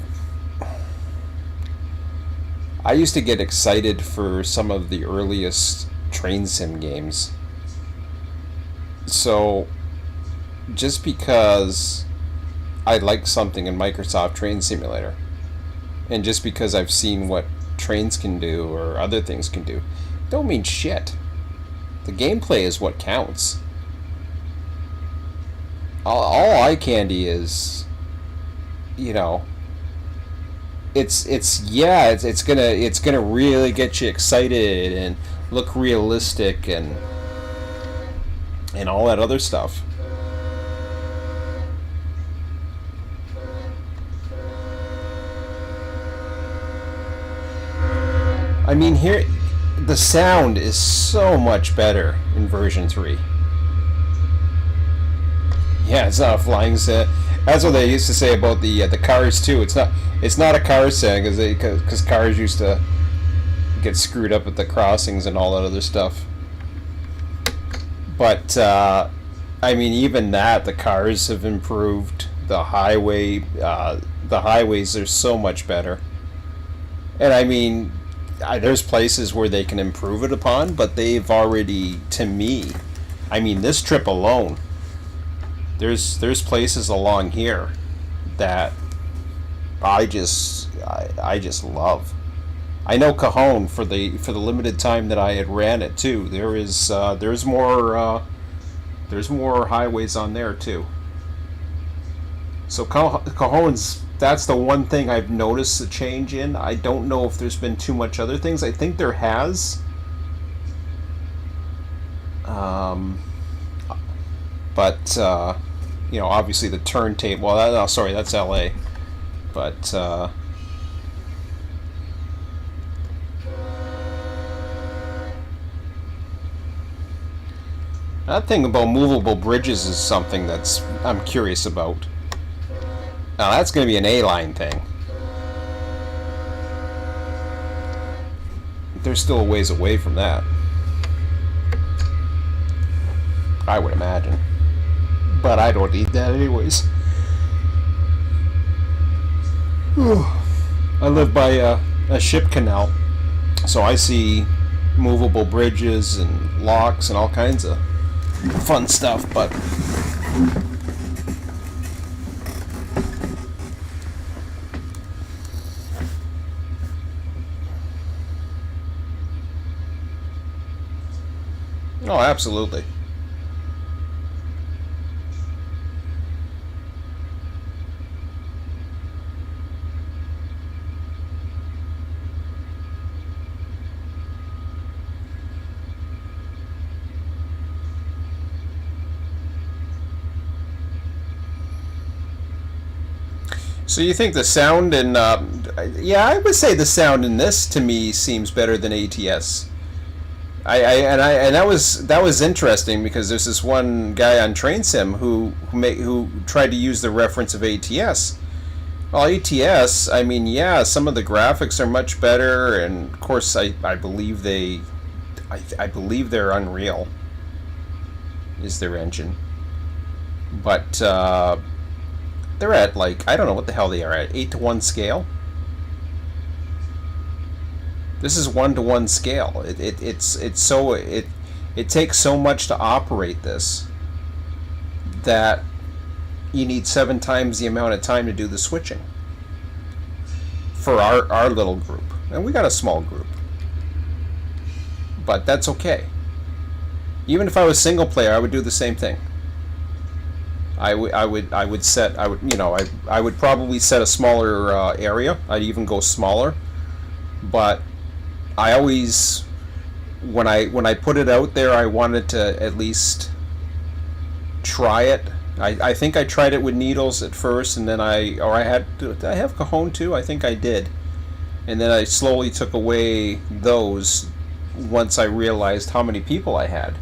I used to get excited for some of the earliest train sim games. So, just because I like something in Microsoft Train Simulator, and just because I've seen what trains can do or other things can do, don't mean shit. The gameplay is what counts. All eye candy is, you know, it's gonna really get you excited and look realistic and all that other stuff. I mean, here, the sound is so much better in version 3. Yeah, it's not a flying sim. That's what they used to say about the cars too. It's not a car sim because cars used to get screwed up at the crossings and all that other stuff. But I mean, even that, the cars have improved. The highways are so much better. And I mean, there's places where they can improve it upon, but they've already, to me, I mean, this trip alone, there's places along here that I just love. I know Cajon, for the limited time that I had ran it too. There's more highways on there too. So Cajon's, that's the one thing I've noticed a change in. I don't know if there's been too much other things. I think there has. But you know, obviously the turntable. Well, sorry, that's L.A. But that thing about movable bridges is something I'm curious about. Now that's going to be an A-line thing. They're still a ways away from that, I would imagine. But I don't need that anyways. I live by a ship canal, so I see movable bridges and locks and all kinds of fun stuff, but oh, absolutely. So you think the sound in yeah, I would say the sound in this to me seems better than ATS. And that was interesting because there's this one guy on Train Sim who tried to use the reference of ATS. Well, ATS, I mean, yeah, some of the graphics are much better, and of course, I believe I believe they're Unreal is their engine, but they're at, like, I don't know what the hell they are at, 8-to-1 scale. This is 1-to-1 scale. It takes so much to operate this that you need 7 times the amount of time to do the switching for our little group, and we got a small group, but that's okay. Even if I was single player, I would do the same thing. I would probably set a smaller area. I'd even go smaller, but I always, when I put it out there, I wanted to at least try it. I think I tried it with needles at first, and then did I have Cajon too? I think I did. And then I slowly took away those once I realized how many people I had.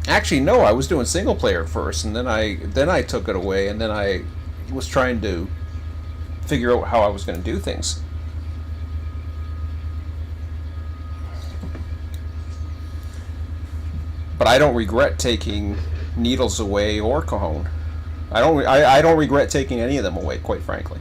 Actually, no, I was doing single player at first, and then I took it away, and then I was trying to figure out how I was going to do things. But I don't regret taking needles away or Cajon. I don't regret taking any of them away, quite frankly.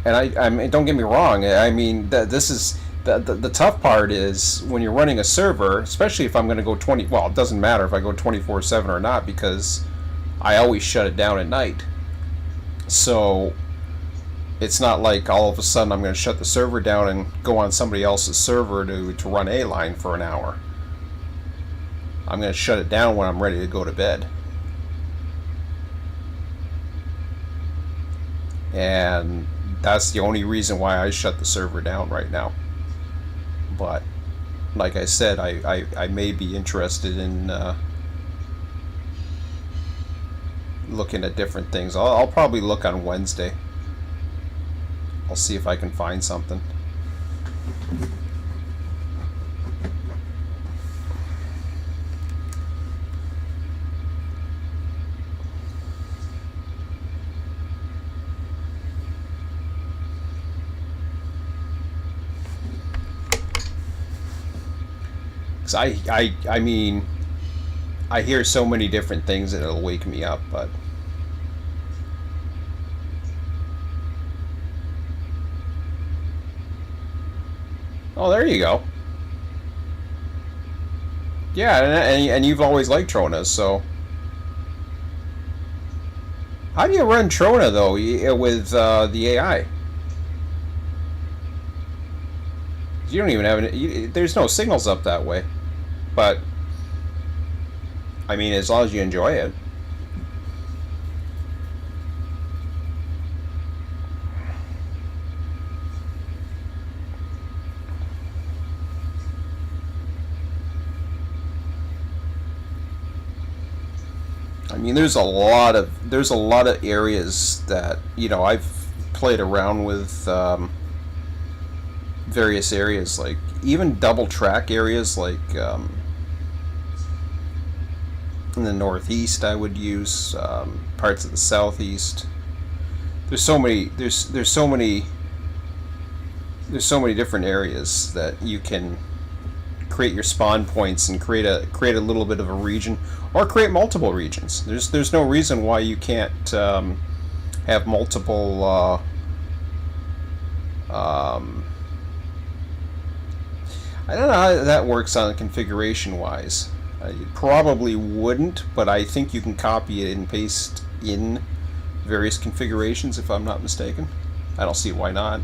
And I mean, don't get me wrong. I mean, this is the tough part is when you're running a server, especially if I'm going to go 20. Well, it doesn't matter if I go 24/7 or not, because I always shut it down at night. So it's not like all of a sudden I'm going to shut the server down and go on somebody else's server to run a line for an hour. I'm going to shut it down when I'm ready to go to bed. And that's the only reason why I shut the server down right now. But like I said, I may be interested in looking at different things. I'll probably look on Wednesday. I'll see if I can find something. I mean, I hear so many different things that it'll wake me up, but oh, there you go. Yeah, and you've always liked Trona, so how do you run Trona though with the AI? You don't even have there's no signals up that way. But I mean, as long as you enjoy it. I mean, there's a lot of areas that, you know, I've played around with various areas, like even double track areas, like in the northeast I would use, parts of the southeast. There's so many different areas that you can create your spawn points and create a little bit of a region, or create multiple regions. There's no reason why you can't have multiple I don't know how that works on configuration wise. You probably wouldn't, but I think you can copy it and paste in various configurations, if I'm not mistaken. I don't see why not.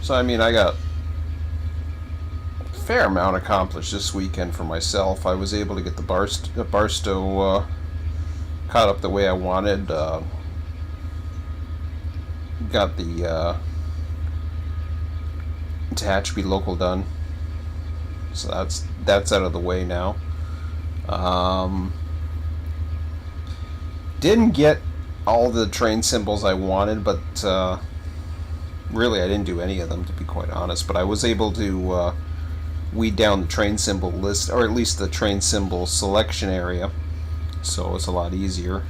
So I mean, I got a fair amount accomplished this weekend for myself. I was able to get the Barstow caught up the way I wanted. Got the Tehachapi local done, so that's out of the way now. Didn't get all the train symbols I wanted, but really I didn't do any of them, to be quite honest. But I was able to weed down the train symbol list, or at least the train symbol selection area, so it's a lot easier.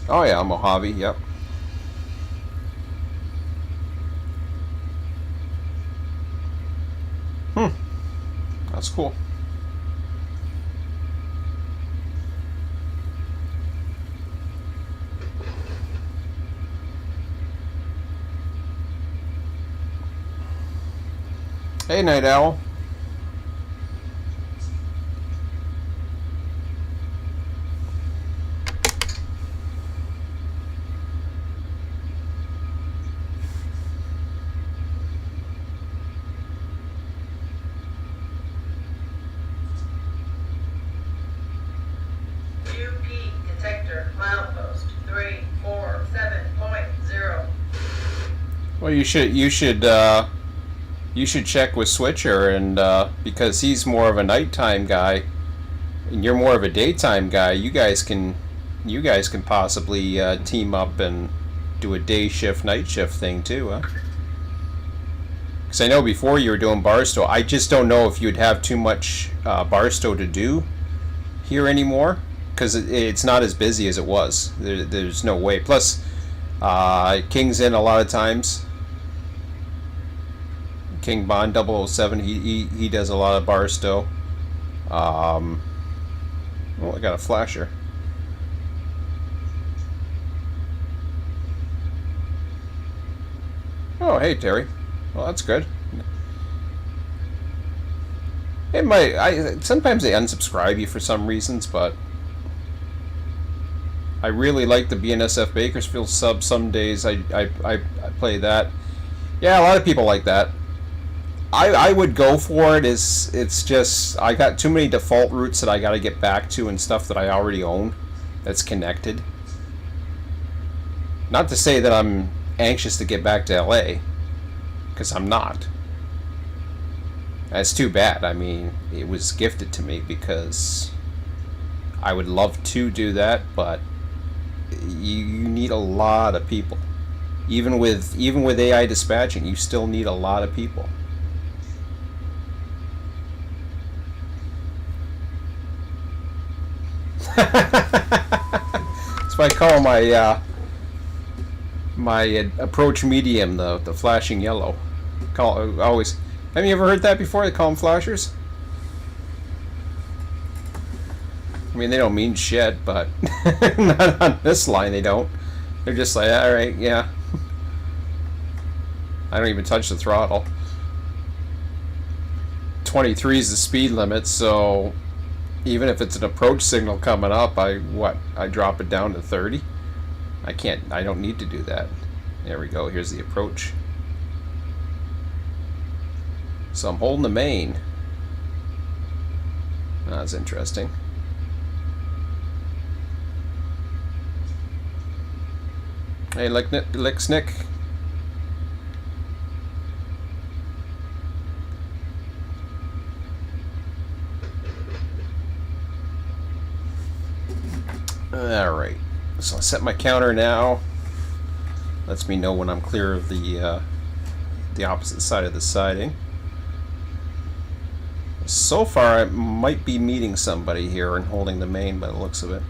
Oh yeah, Mojave, yep. That's cool. Hey, Night Owl. Well, you should check with Switcher, and because he's more of a nighttime guy, and you're more of a daytime guy, you guys can possibly team up and do a day shift, night shift thing too, huh? Because I know before you were doing Barstow, I just don't know if you'd have too much Barstow to do here anymore, because it's not as busy as it was. There's no way. Plus, King's in a lot of times. King Bond 007, he does a lot of Barstow. Oh, I got a flasher. Oh, hey Terry. Well, that's good. It might. Sometimes they unsubscribe you for some reasons, but I really like the BNSF Bakersfield sub. Some days I play that. Yeah, a lot of people like that. I would go for it. It's just I got too many default routes that I got to get back to and stuff that I already own that's connected. Not to say that I'm anxious to get back to LA, because I'm not. That's too bad. I mean, it was gifted to me because I would love to do that, but you need a lot of people. Even with AI dispatching, you still need a lot of people. That's why I call my approach medium the flashing yellow. Always. Have you ever heard that before? They call them flashers. I mean, they don't mean shit, but not on this line they don't. They're just like, all right, yeah. I don't even touch the throttle. 23 is the speed limit, so even if it's an approach signal coming up, I drop it down to 30. I don't need to do that. There we go. Here's the approach. So I'm holding the main. That's interesting. Hey, Licksnick. Alright, so I'll set my counter now. Lets me know when I'm clear of the opposite side of the siding. So far, I might be meeting somebody here and holding the main by the looks of it.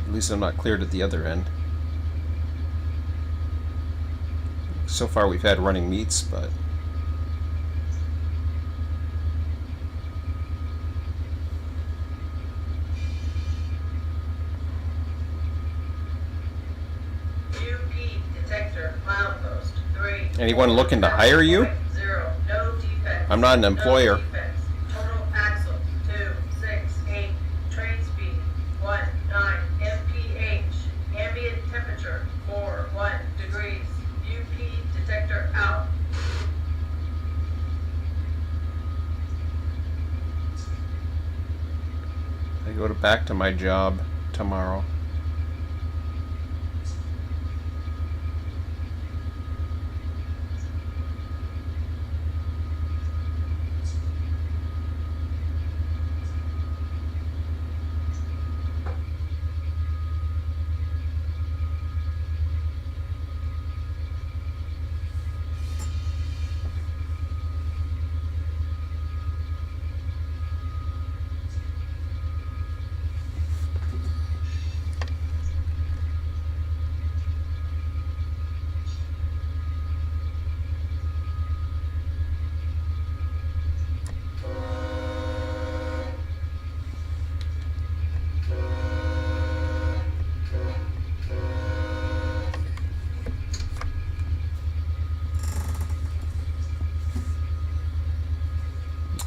At least I'm not cleared at the other end. So far, we've had running meets, but anyone looking to hire you? No defects. I'm not an employer. No defects. go back to my job tomorrow.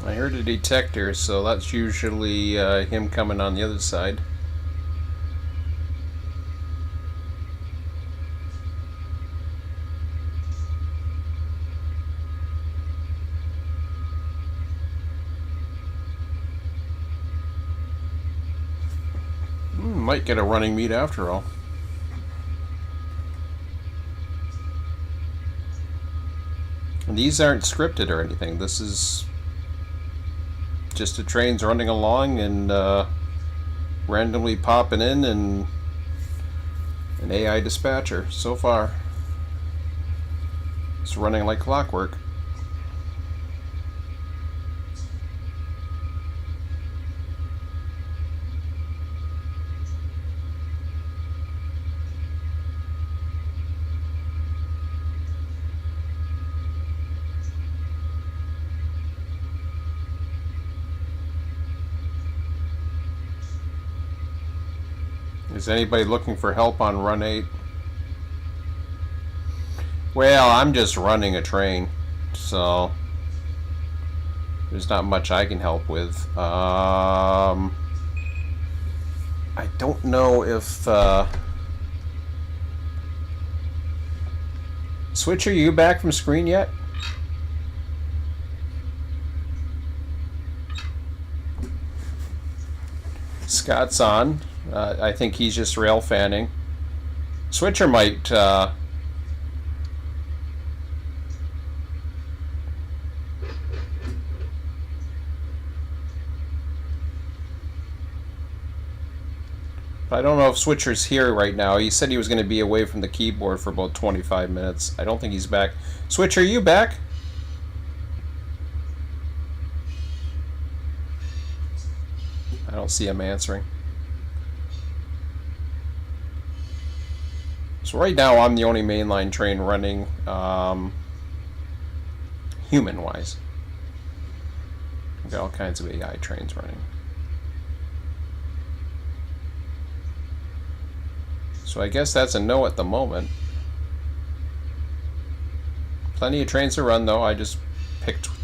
I heard a detector, so that's usually him coming on the other side. Might get a running meet after all. And these aren't scripted or anything. This is just the trains running along and randomly popping in, and an AI dispatcher so far. It's running like clockwork. Is anybody looking for help on Run8? Well, I'm just running a train, so there's not much I can help with. I don't know if... Switch, are you back from screen yet? Scott's on. I think he's just rail fanning. Switcher might but I don't know if Switcher's here right now. He said he was going to be away from the keyboard for about 25 minutes. I don't think he's back. Switcher, are you back? I don't see him answering. So right now I'm the only mainline train running, human-wise. I've got all kinds of AI trains running. So I guess that's a no at the moment. Plenty of trains to run though. I just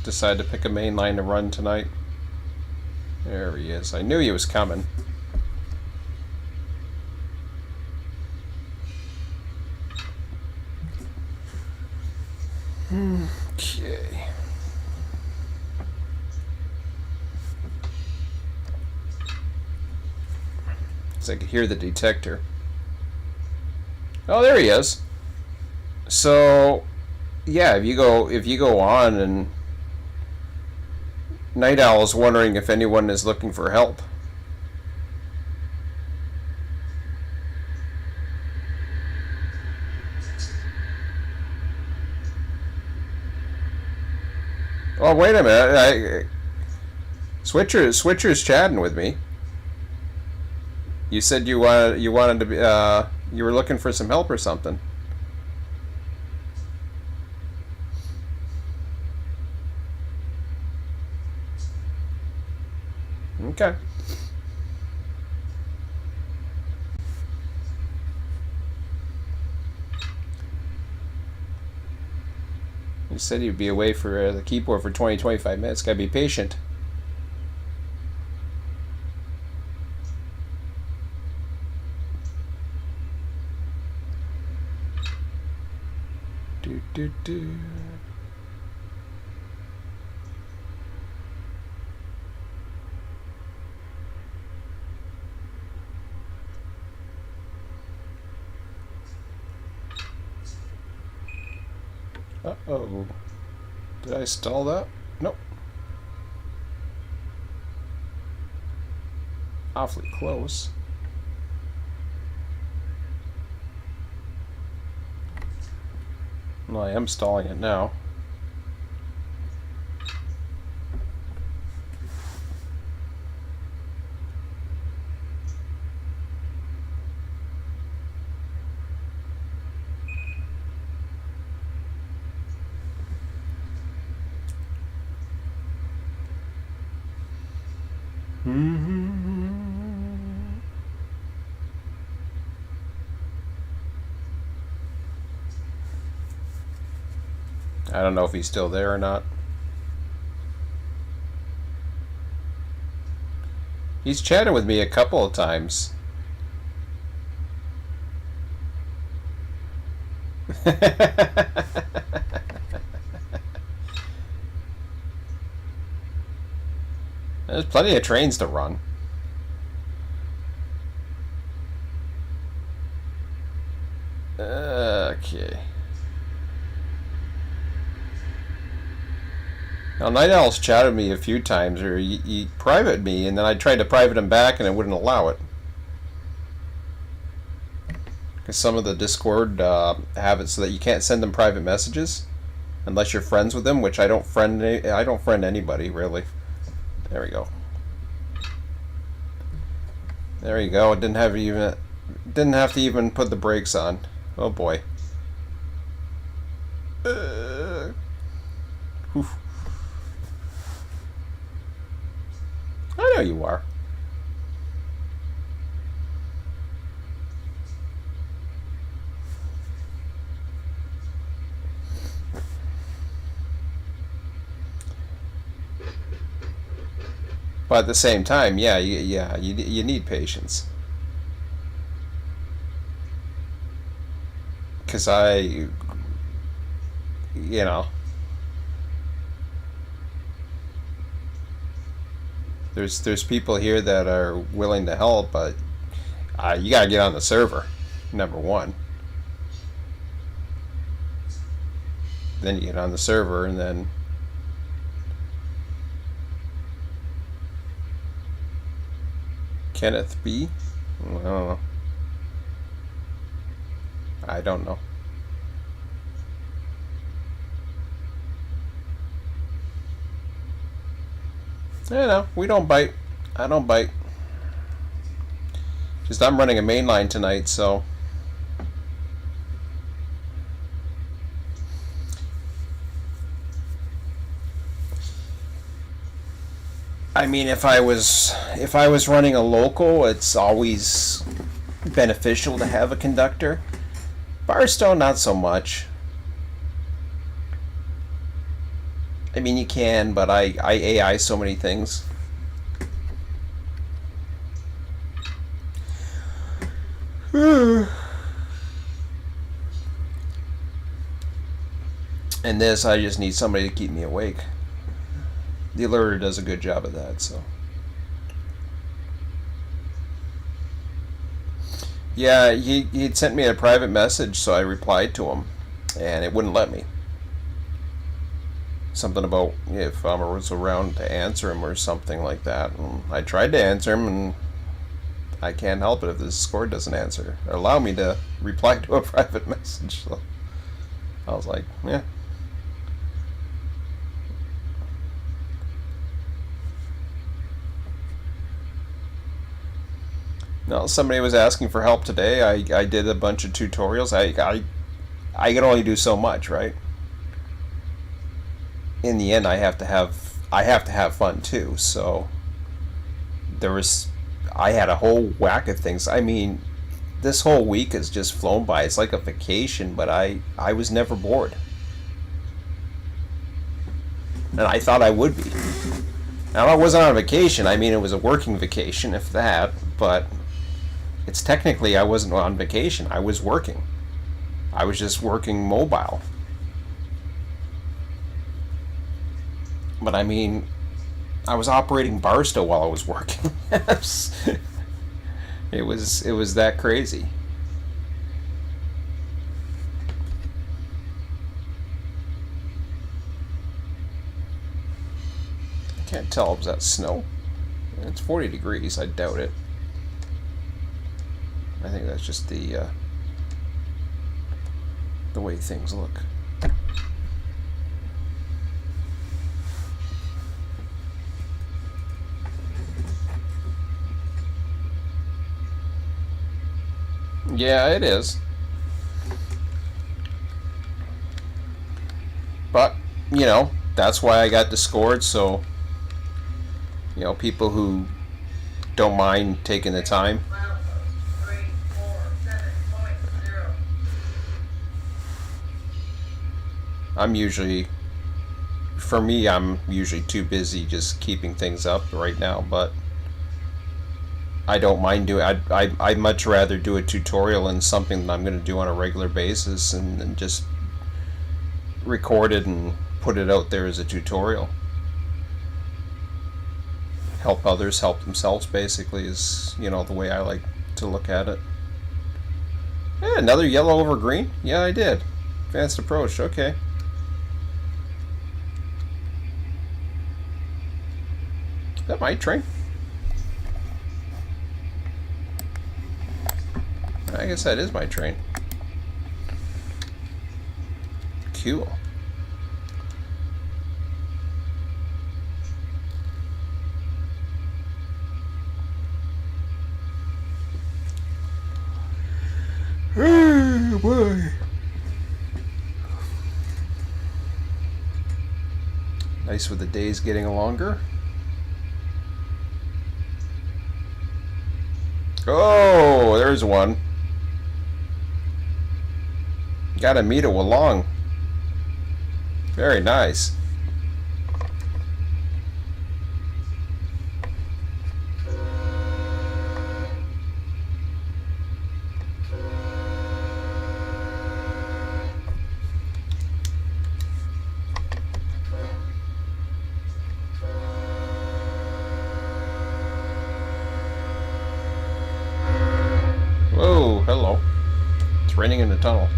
decided to pick a mainline to run tonight. There he is. I knew he was coming. Okay. So I could hear the detector. Oh, there he is. So, yeah, if you go on, and Night Owl's wondering if anyone is looking for help. Oh, wait a minute. Switcher's chatting with me. You said you wanted to be you were looking for some help or something. Okay. You said you'd be away for the keyboard for 20-25 minutes. Gotta be patient. Do. Uh-oh. Did I stall that? Nope. Awfully close. Well, I am stalling it now. I don't know if he's still there or not. He's chatted with me a couple of times. There's plenty of trains to run. Okay. Now, Night Owl's chatted with me a few times, or he privated me, and then I tried to private him back, and it wouldn't allow it. Because some of the Discord have it so that you can't send them private messages unless you're friends with them, which I don't friend anybody really. There we go. There you go. It didn't have to even put the brakes on. Oh boy. Oof. I know you are. But at the same time, yeah, you need patience. Because there's people here that are willing to help, but you gotta get on the server, number one. Then you get on the server, and then Kenneth B? I don't know. I don't know. We don't bite. I don't bite. Just I'm running a mainline tonight, so I mean, if I was running a local, it's always beneficial to have a conductor. Barstow, not so much. I mean, you can, but I AI so many things. And this, I just need somebody to keep me awake. The alerter does a good job of that, so. Yeah, he'd sent me a private message, so I replied to him, and it wouldn't let me. Something about if I was around to answer him or something like that. And I tried to answer him, and I can't help it if the Discord doesn't answer. Allow me to reply to a private message. So I was like, yeah. No, somebody was asking for help today. I did a bunch of tutorials. I can only do so much, right? In the end, I have to have fun too. So I had a whole whack of things. I mean, this whole week has just flown by. It's like a vacation, but I was never bored, and I thought I would be. Now, I wasn't on a vacation. I mean, it was a working vacation, if that. But it's technically I wasn't on vacation. I was working. I was just working mobile. But I mean, I was operating Barstow while I was working. It was that crazy. Can't tell. Is that snow? It's 40 degrees. I doubt it. I think that's just the way things look. Yeah, it is. But, you know, that's why I got Discord, so, you know, people who don't mind taking the time. Milepost 347.0. I'm usually, for me, I'm usually too busy just keeping things up right now, but I don't mind doing. I'd much rather do a tutorial and something that I'm going to do on a regular basis, and just record it and put it out there as a tutorial. Help others help themselves, basically, is, you know, the way I like to look at it. Yeah, another yellow over green? Yeah, I did. Advanced approach, okay. Is that my train? I guess that is my train. Cool. Oh boy. Nice with the days getting longer. Oh, there's one. Gotta meet it along. Very nice. Whoa, hello. It's raining in the tunnel.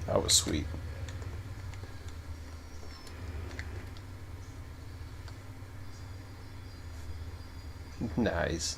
That was sweet. Nice.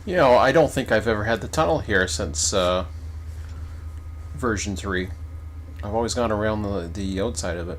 You know, I don't think I've ever had the tunnel here since version 3. I've always gone around the outside of it.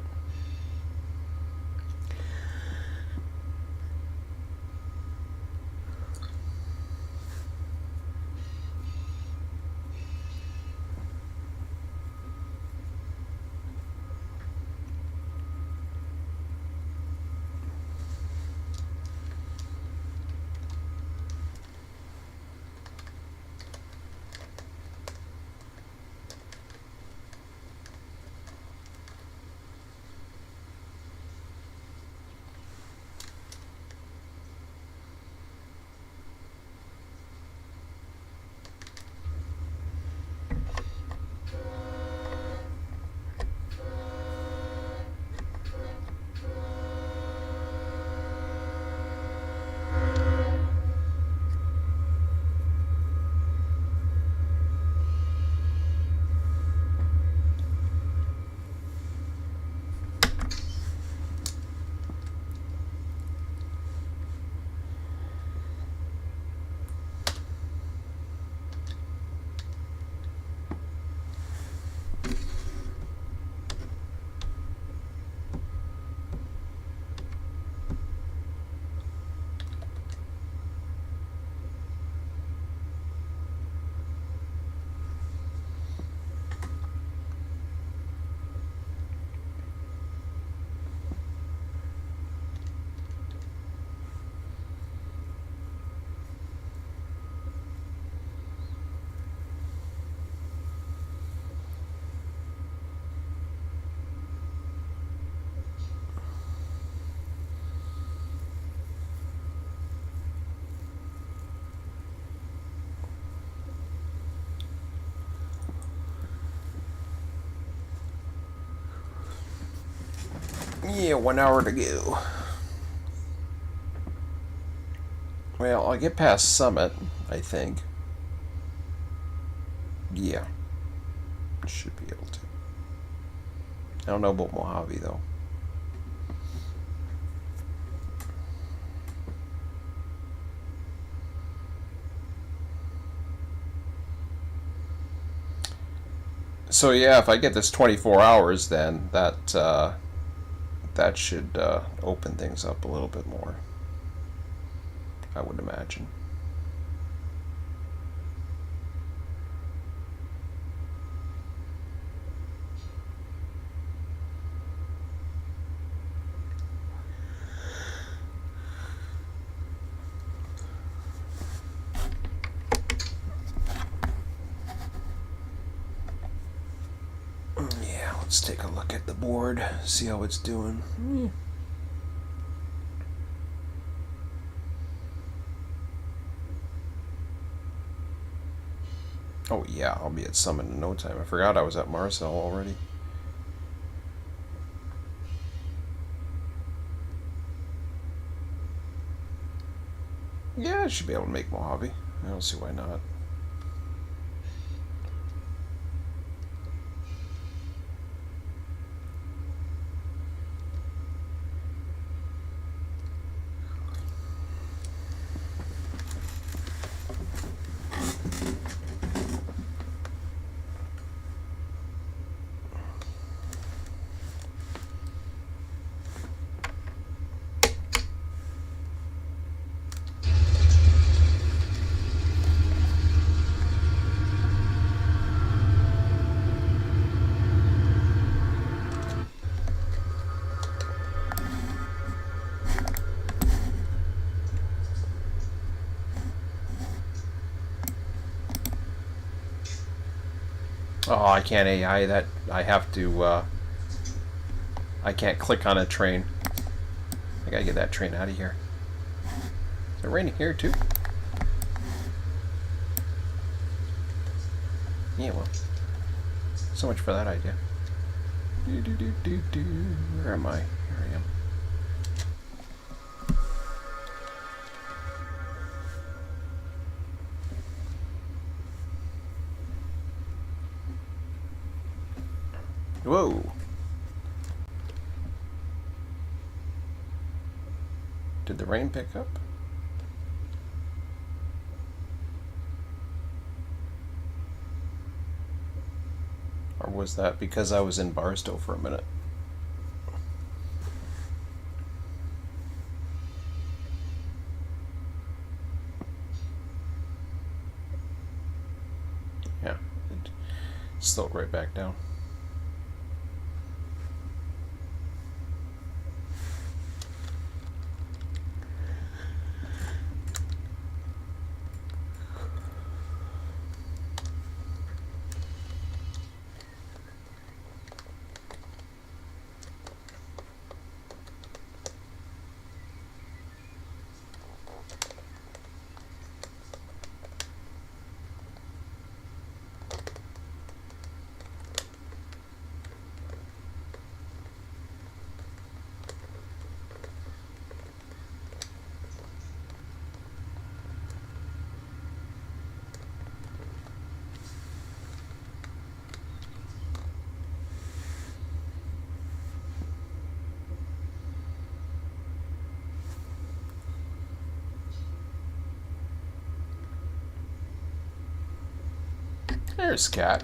Yeah, 1 hour to go. Well, I'll get past Summit, I think. Yeah. Should be able to. I don't know about Mojave, though. So yeah, if I get this 24 hours, then that should open things up a little bit more, I would imagine. Yeah, let's take a look at the board, see how it's doing. Oh yeah, I'll be at Summit in no time. I forgot I was at Marcel already. Yeah, I should be able to make Mojave. I don't see why not. Oh, I can't AI that. I have to, I can't click on a train. I gotta get that train out of here. Is it raining here too? Yeah, well. So much for that idea. Where am I? Here I am. Whoa. Did the rain pick up? was that because I was in Barstow for a minute. Yeah, it slowed right back down. There's Cat.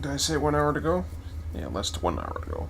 Did I say 1 hour to go? Yeah, less than 1 hour to go.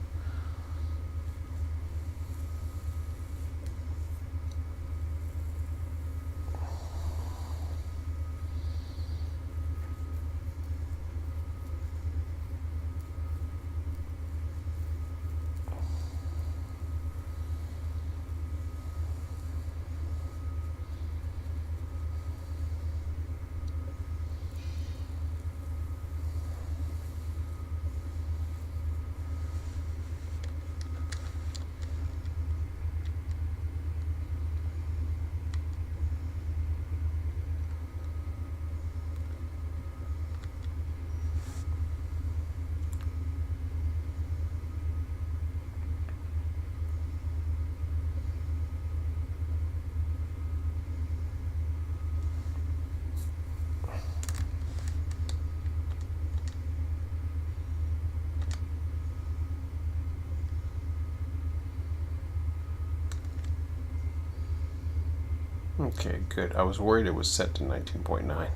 Okay, good. I was worried it was set to 19.9.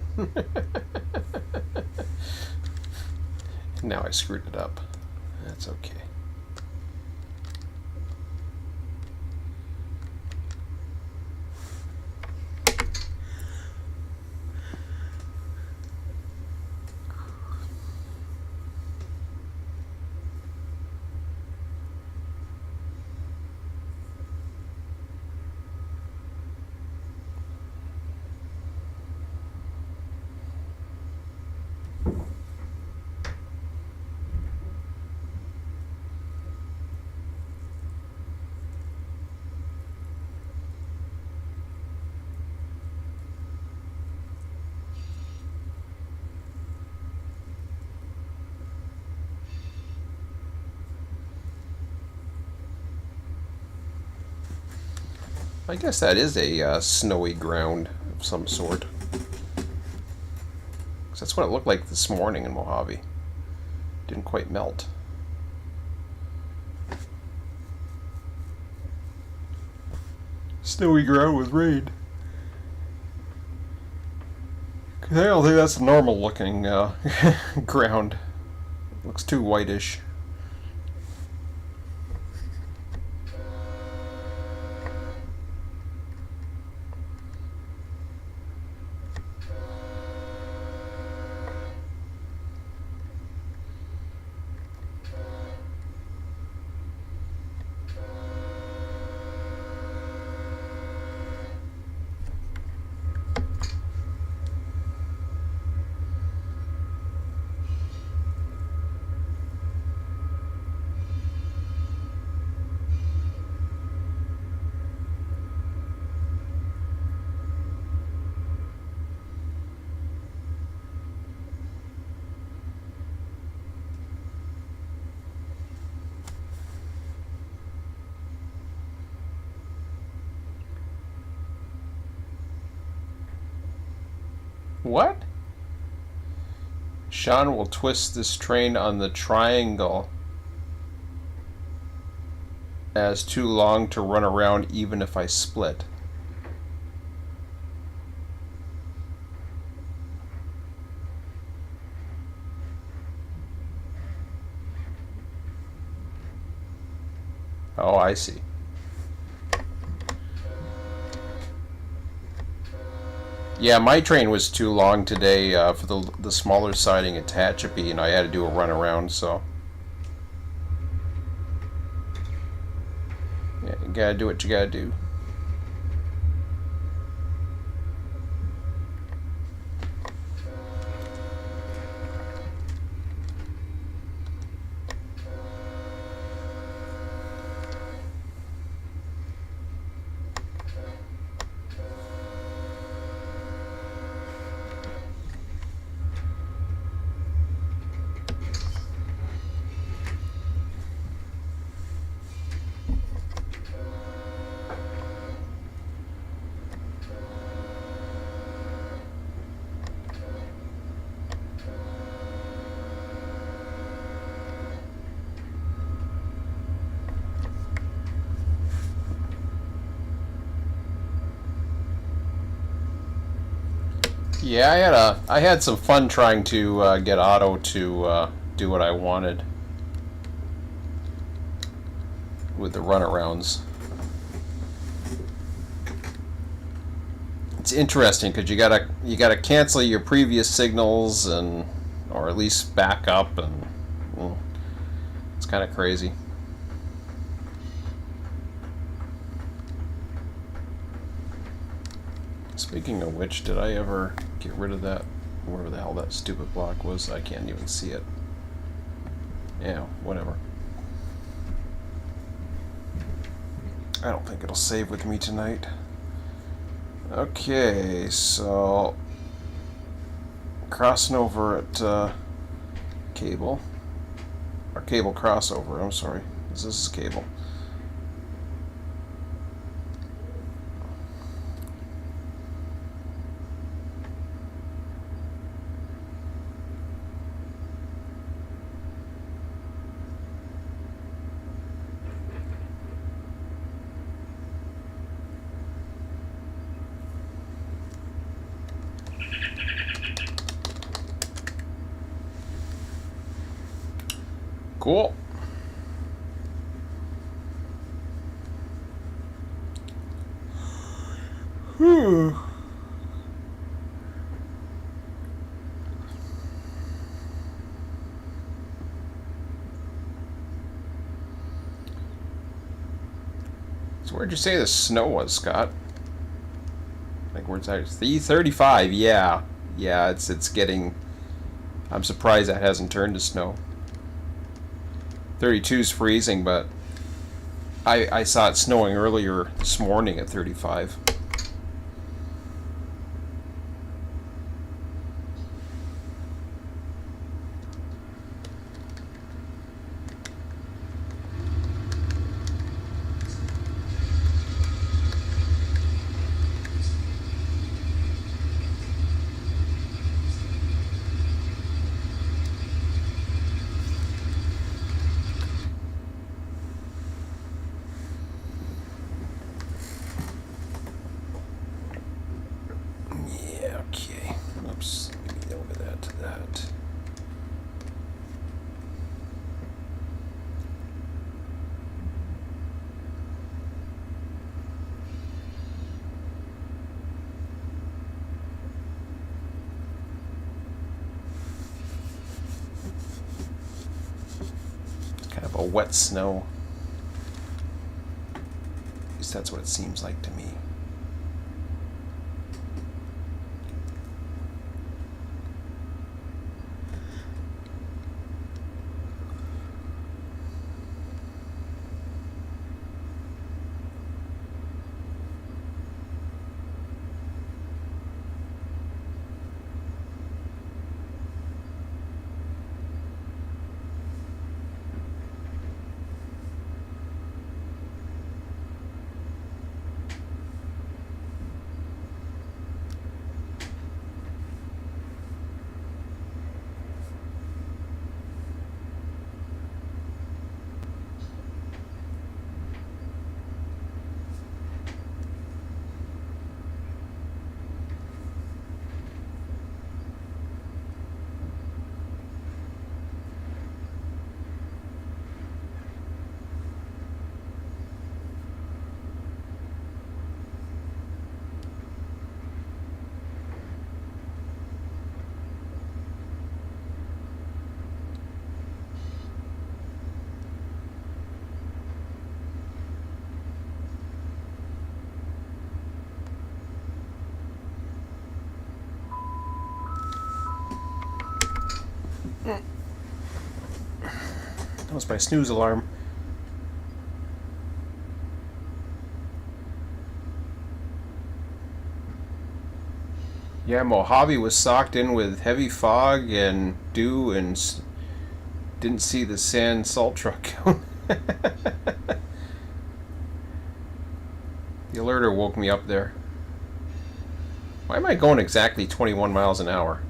Now I screwed it up. That's okay. I guess that is a snowy ground of some sort. 'Cause that's what it looked like this morning in Mojave. Didn't quite melt. Snowy ground with rain. 'Cause I don't think that's a normal looking ground. Looks too whitish. What? Sean will twist this train on the triangle as too long to run around even if I split. Oh, I see. Yeah, my train was too long today for the smaller siding at Tehachapi, and I had to do a run around, so... Yeah, you gotta do what you gotta do. Yeah, I had some fun trying to get Otto to do what I wanted with the runarounds. It's interesting because you gotta cancel your previous signals and or at least back up, and well, it's kind of crazy. Speaking of which, did I ever get rid of that, wherever the hell that stupid block was? I can't even see it. Yeah, whatever. I don't think it'll save with me tonight. Okay, so crossing over at cable, or cable crossover, I'm sorry. This is cable. Cool. So where'd you say the snow was, Scott? Like where's that? It's the E35. Yeah, yeah. It's getting. I'm surprised that hasn't turned to snow. 32's freezing, but I saw it snowing earlier this morning at 35. Yeah, okay. Oops. Let me over that to that. It's kind of a wet snow. At least that's what it seems like to me. That was my snooze alarm. Yeah, Mojave was socked in with heavy fog and dew and didn't see the sand salt truck. The alerter woke me up there. Why am I going exactly 21 miles an hour?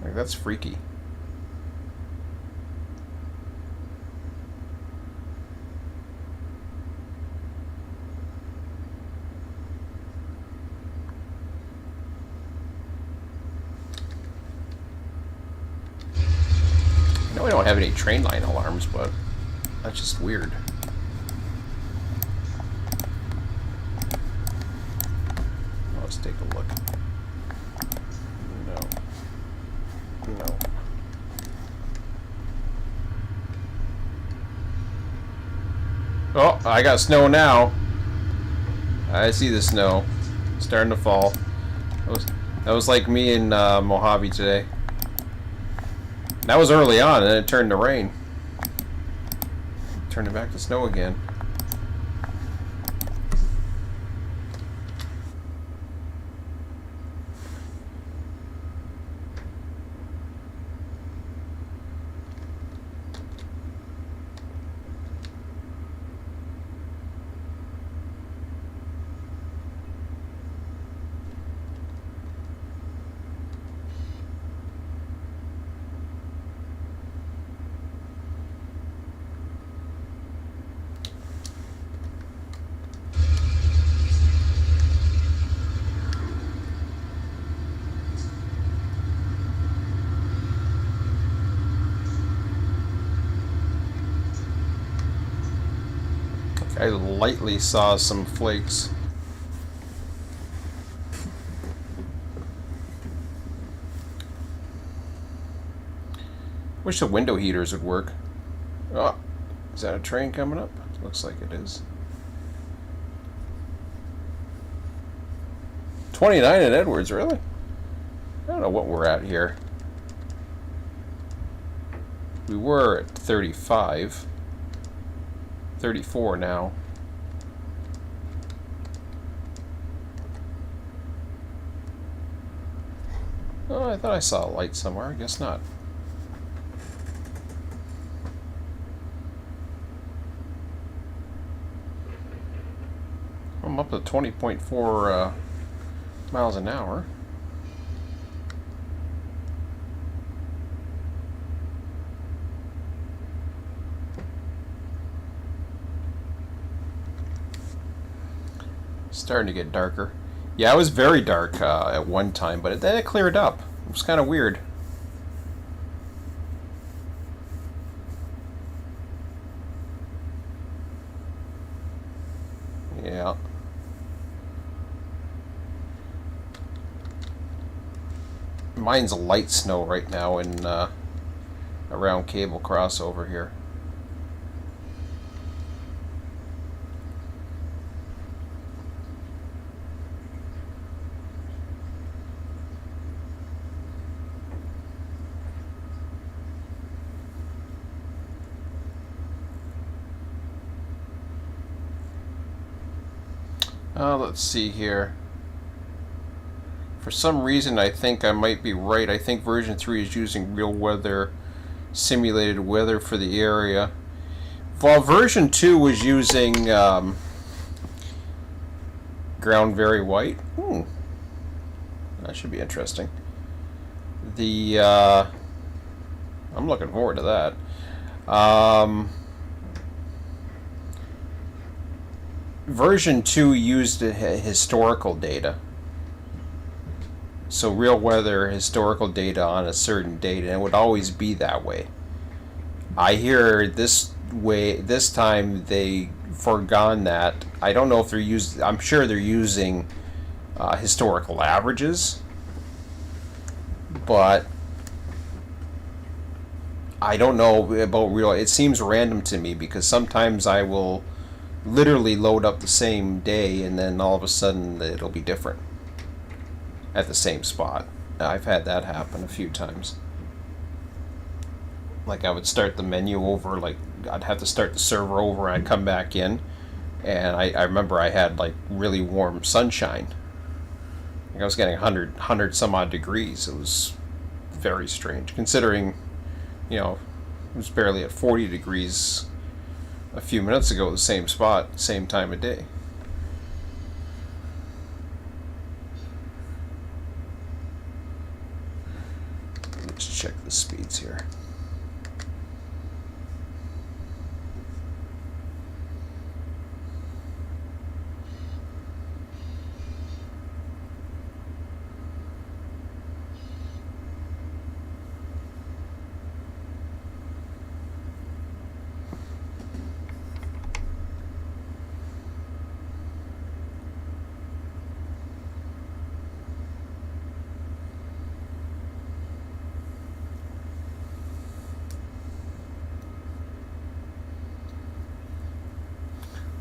Like, that's freaky. I know we don't have any train line alarms, but that's just weird. Let's take a look. No. No. Oh, I got snow now. I see the snow. It's starting to fall. That was like me in Mojave today. That was early on, and then it turned to rain. Turned it back to snow again. I lightly saw some flakes. Wish the window heaters would work. Oh, is that a train coming up? Looks like it is. 29 at Edwards, really? I don't know what we're at here. We were at 35. 34 now. Oh, I thought I saw a light somewhere. I guess not. I'm up to 20.4 miles an hour. Starting to get darker. Yeah, it was very dark at one time, but then it cleared up. It was kind of weird. Yeah. Mine's a light snow right now in around Cable Crossover here. Let's see here. For some reason, I think I might be right. I think version 3 is using real weather, simulated weather for the area. While version 2 was using ground very white. That should be interesting. I'm looking forward to that. Version 2 used historical data. So real weather, historical data on a certain date, and it would always be that way. I hear this time they forgone that. I don't know if they're I'm sure they're using historical averages, but I don't know about real. It seems random to me because sometimes I will literally load up the same day, and then all of a sudden it'll be different at the same spot. I've had that happen a few times. Like I would start the menu over, like I'd have to start the server over, and I'd come back in, and I remember I had like really warm sunshine. Like I was getting 100 some odd degrees. It was very strange, considering, you know, it was barely at 40 degrees a few minutes ago, the same spot, same time of day. Let's check the speeds here.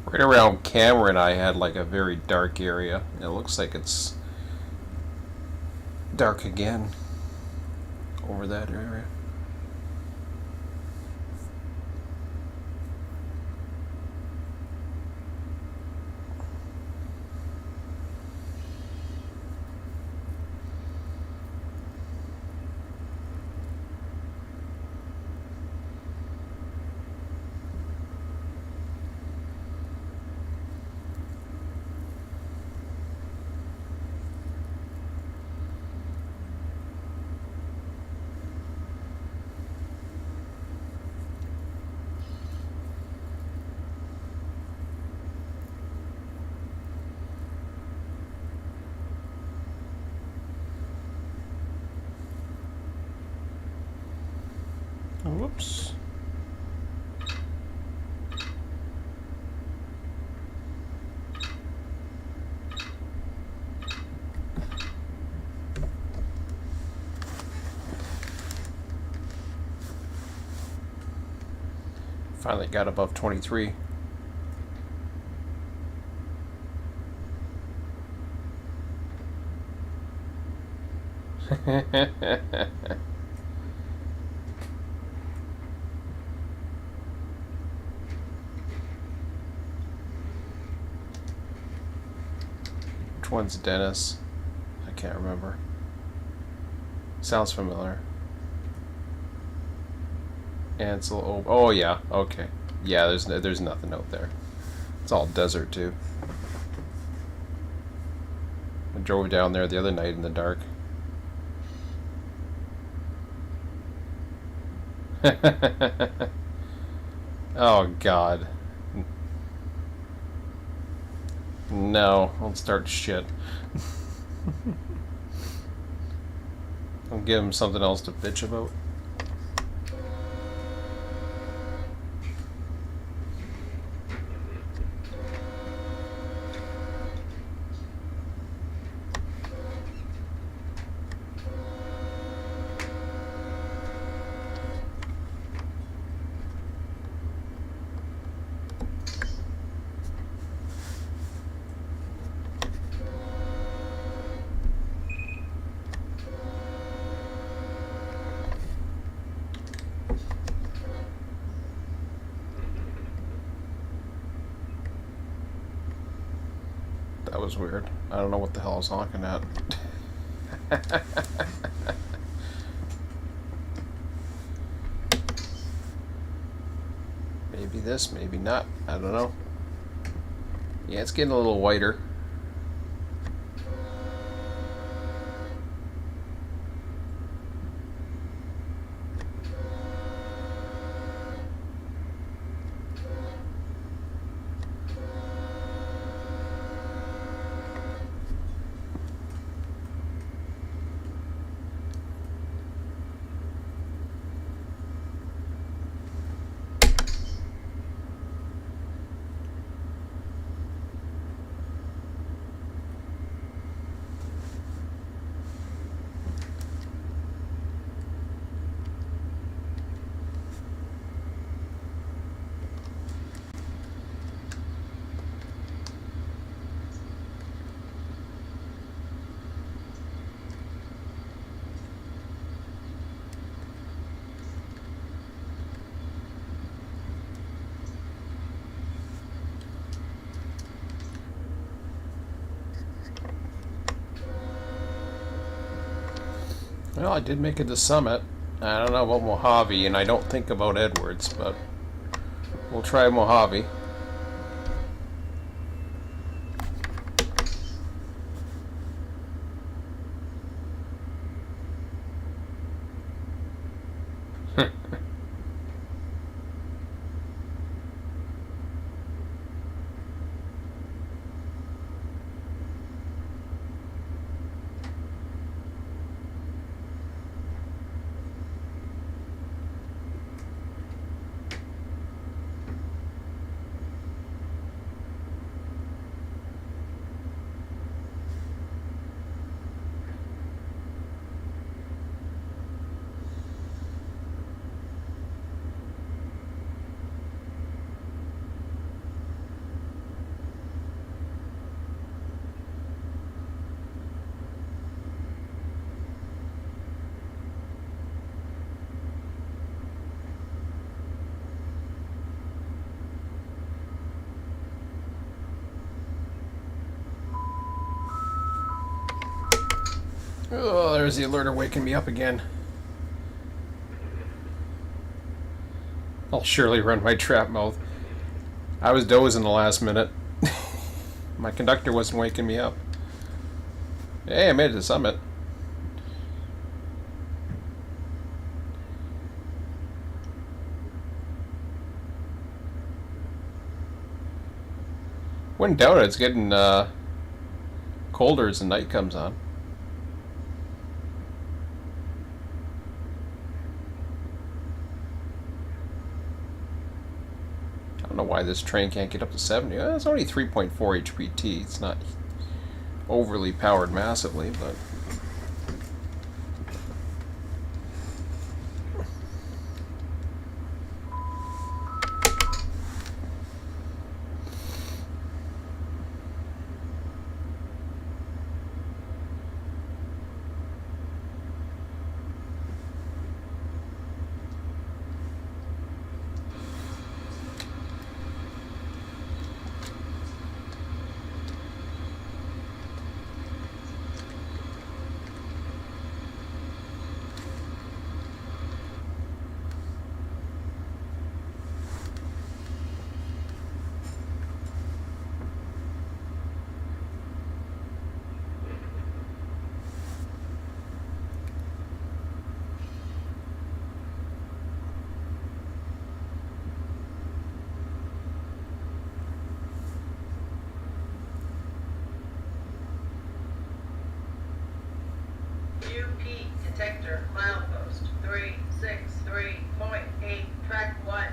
Right around Cameron, I had like a very dark area. It looks like it's dark again over that area. Whoops. Finally got above 23. Which one's Dennis? I can't remember. Sounds familiar. Ansel. Oh yeah. Okay. Yeah. There's nothing out there. It's all desert too. I drove down there the other night in the dark. Oh God. No, don't start shit. I'll give him something else to bitch about. That was weird. I don't know what the hell I was honking at. Maybe this, maybe not. I don't know. Yeah, it's getting a little whiter. Well, I did make it to Summit. I don't know about Mojave, and I don't think about Edwards, but we'll try Mojave. Oh, there's the alerter waking me up again. I'll surely run my trap mouth. I was dozing the last minute. My conductor wasn't waking me up. Hey, I made it to Summit. Wouldn't doubt it. It's getting colder as the night comes on. I don't know why this train can't get up to 70. It's only 3.4 HPT. It's not overly powered massively, but... UP detector milepost 363.8 track 1.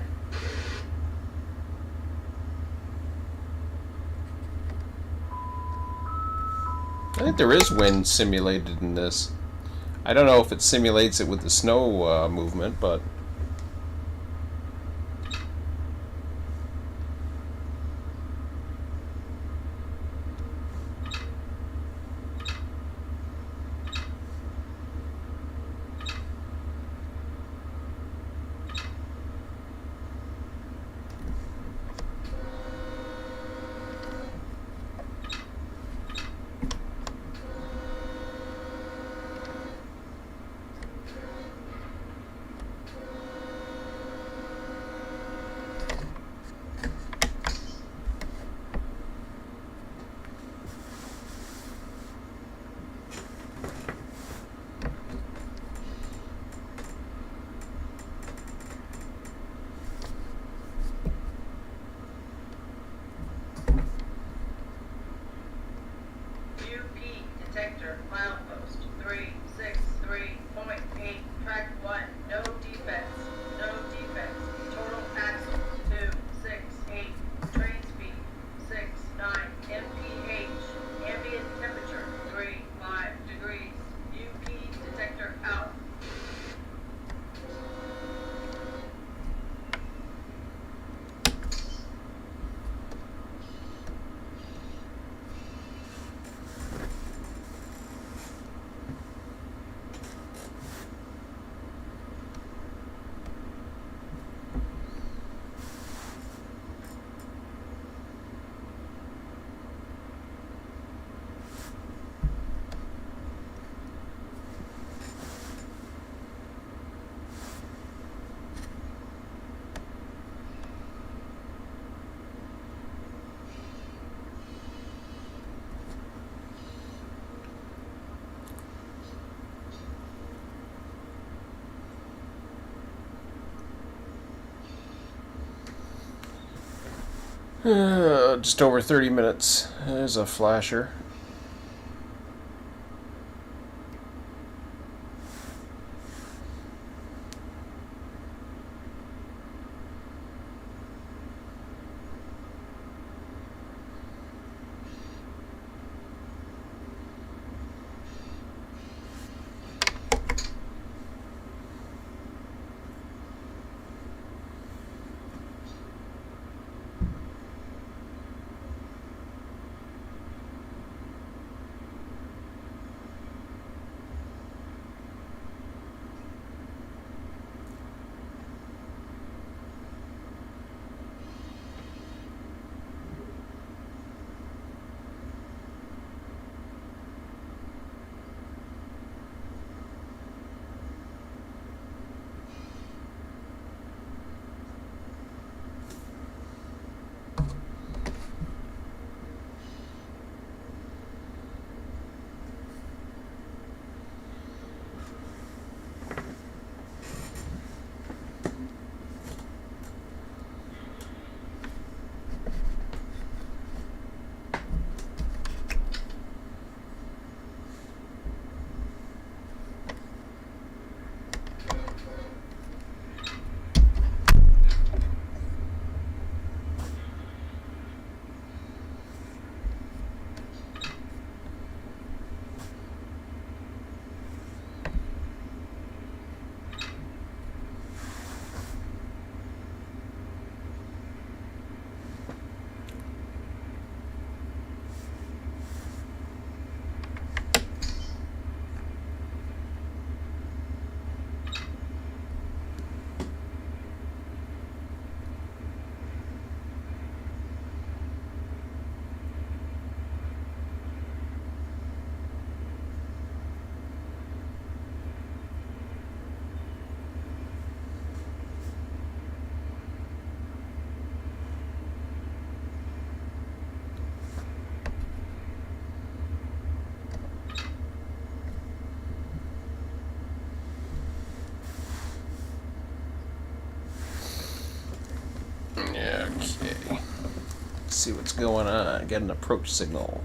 I think there is wind simulated in this. I don't know if it simulates it with the snow movement, but... Just over 30 minutes. There's a flasher. Okay. Let's see what's going on. Get an approach signal.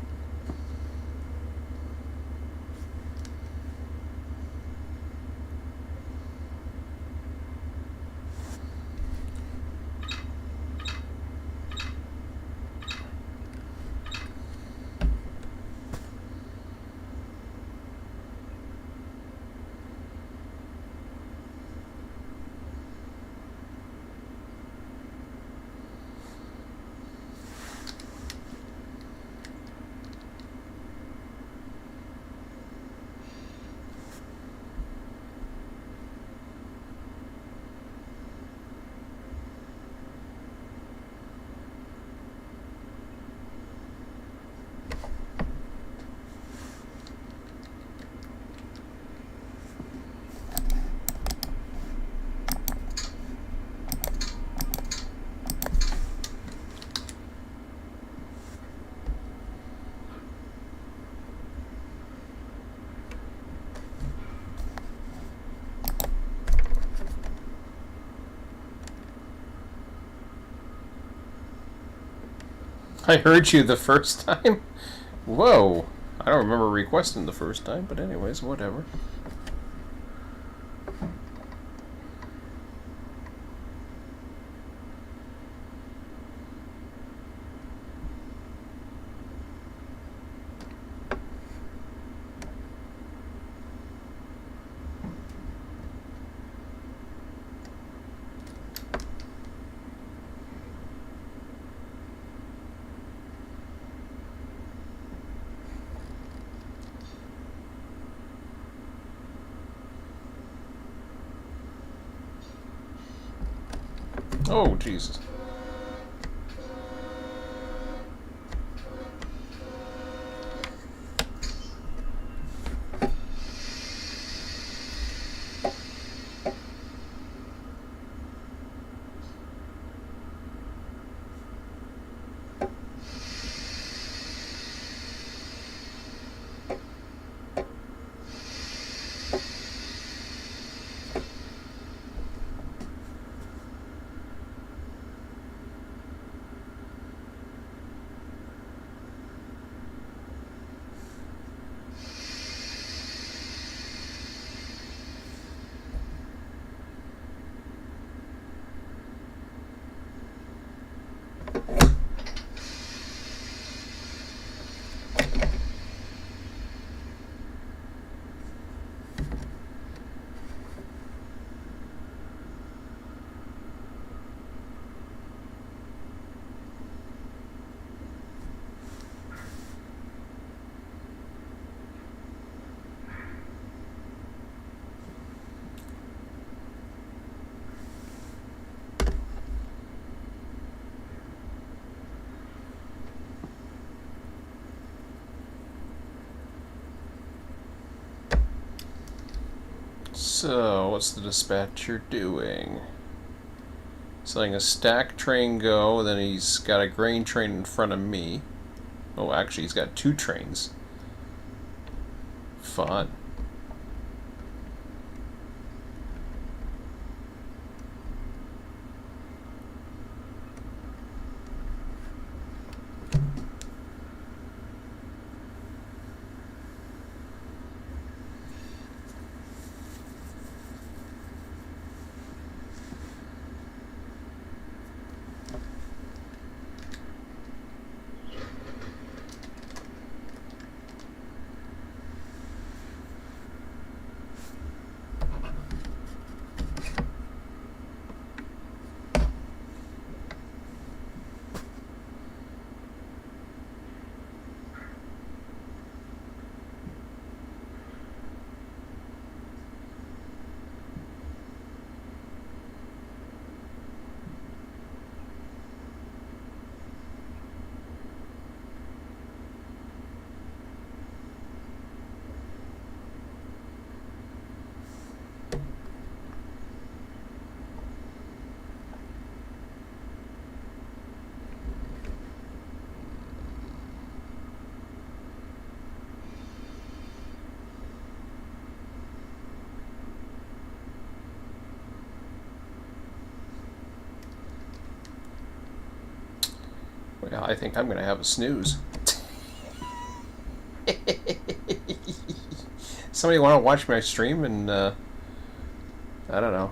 I heard you the first time? Whoa. I don't remember requesting the first time, but anyways, whatever. Oh, Jesus. So, what's the dispatcher doing? He's letting a stack train go, then he's got a grain train in front of me. Oh, actually, he's got 2 trains. Fun. Well, I think I'm going to have a snooze. Somebody want to watch my stream and, I don't know.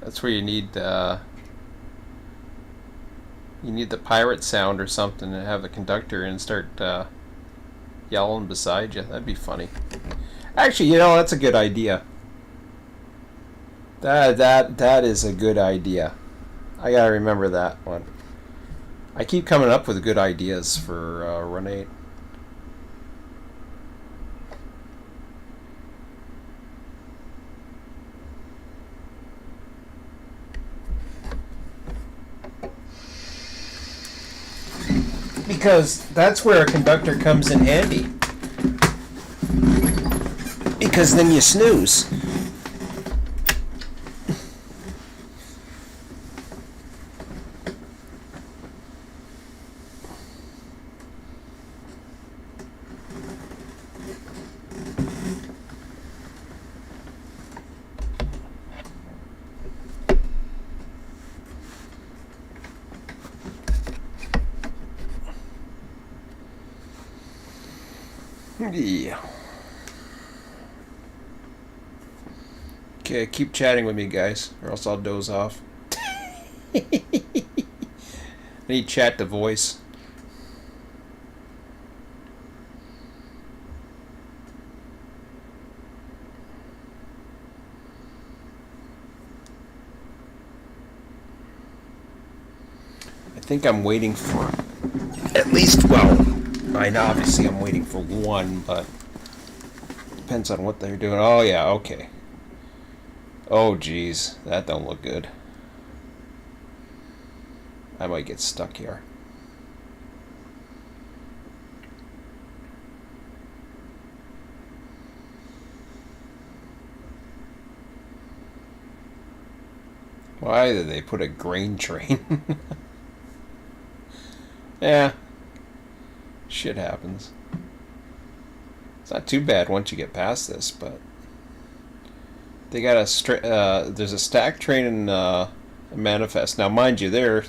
That's where you need the pirate sound or something and have the conductor and start yelling beside you. That'd be funny. Actually, that's a good idea. That is a good idea. I gotta remember that one. I keep coming up with good ideas for Run8. Because that's where a conductor comes in handy. Because then you snooze. Yeah. Okay, keep chatting with me, guys, or else I'll doze off. I need chat to voice. I think I'm waiting for at least, obviously I'm waiting for one, but depends on what they're doing. Oh yeah, okay. Oh geez, that don't look good. I might get stuck here. Why did they put a grain train? Yeah. Shit happens. It's not too bad once you get past this, but they got there's a stack train in Manifest. Now, mind you, they're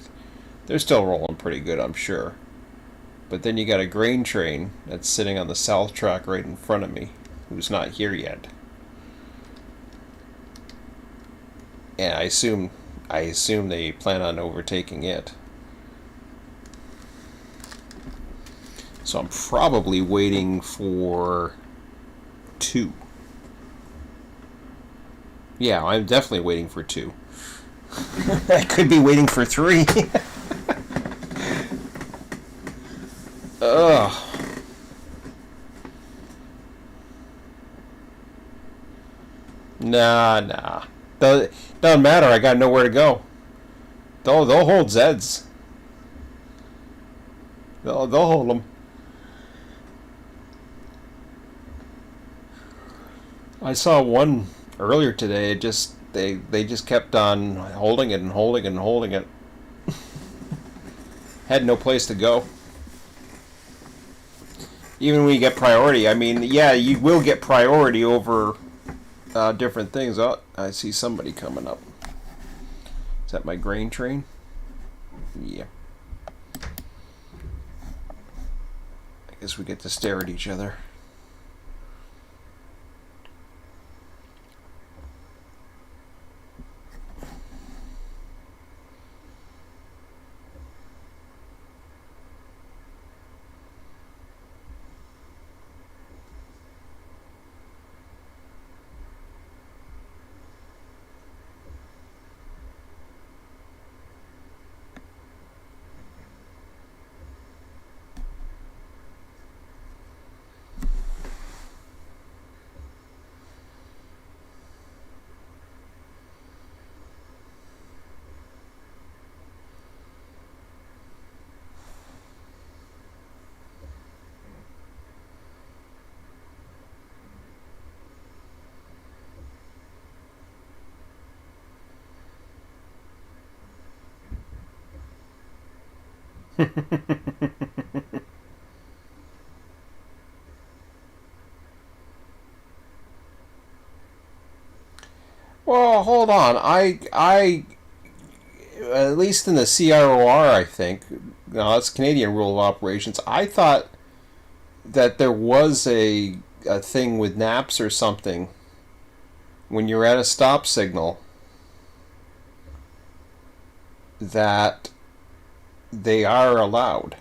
still rolling pretty good, I'm sure. But then you got a grain train that's sitting on the south track right in front of me, who's not here yet. And I assume they plan on overtaking it. So I'm probably waiting for 2. Yeah, I'm definitely waiting for 2. I could be waiting for 3. Ugh. Nah. Doesn't matter. I got nowhere to go. They'll hold Zeds. They'll hold them. I saw one earlier today. It just they just kept on holding it and holding it and holding it. Had no place to go. Even when you get priority, I mean, yeah, you will get priority over different things. Oh, I see somebody coming up. Is that my grain train? Yeah. I guess we get to stare at each other. Well, hold on. I at least in the CROR, I think. No, that's Canadian Rule of Operations. I thought that there was a thing with naps or something when you're at a stop signal that they are allowed.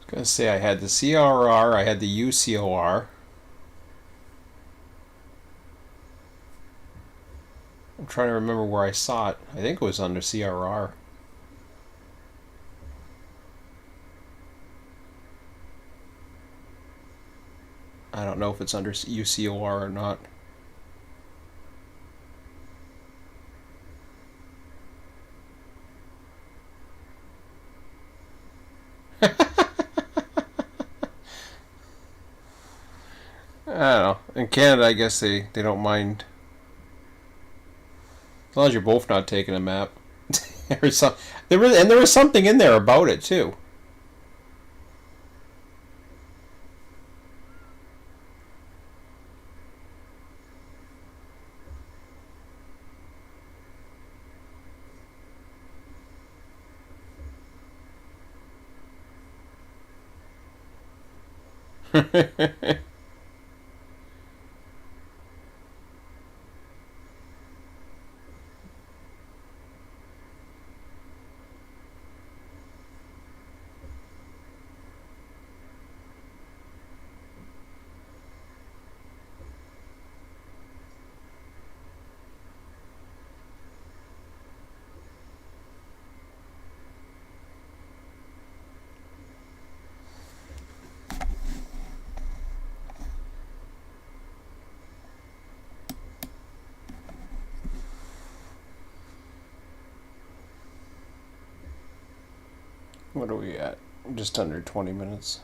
I was gonna say I had the CRR, I had the UCOR. I'm trying to remember where I saw it. I think it was under CRR. I don't know if it's under UCOR or not. I don't know. In Canada, I guess they don't mind. As long as you're both not taking a map. There was something in there about it, too. What are we at? Just under 20 minutes.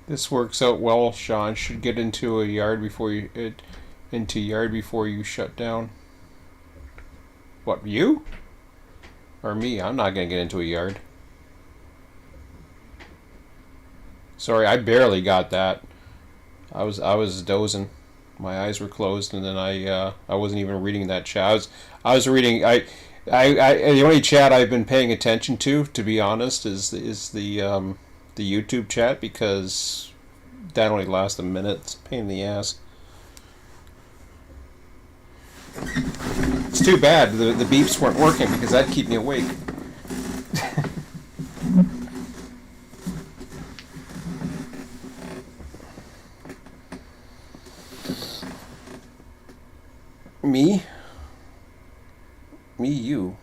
This works out well, Sean. Should get into a yard before you shut down. What, you? Or me? I'm not gonna get into a yard. Sorry, I barely got that. I was dozing. My eyes were closed, and then I wasn't even reading that chat. I was reading. The only chat I've been paying attention to be honest, is the YouTube chat, because that only lasts a minute. It's a pain in the ass. It's too bad the beeps weren't working, because that'd keep me awake. Me? Me, you.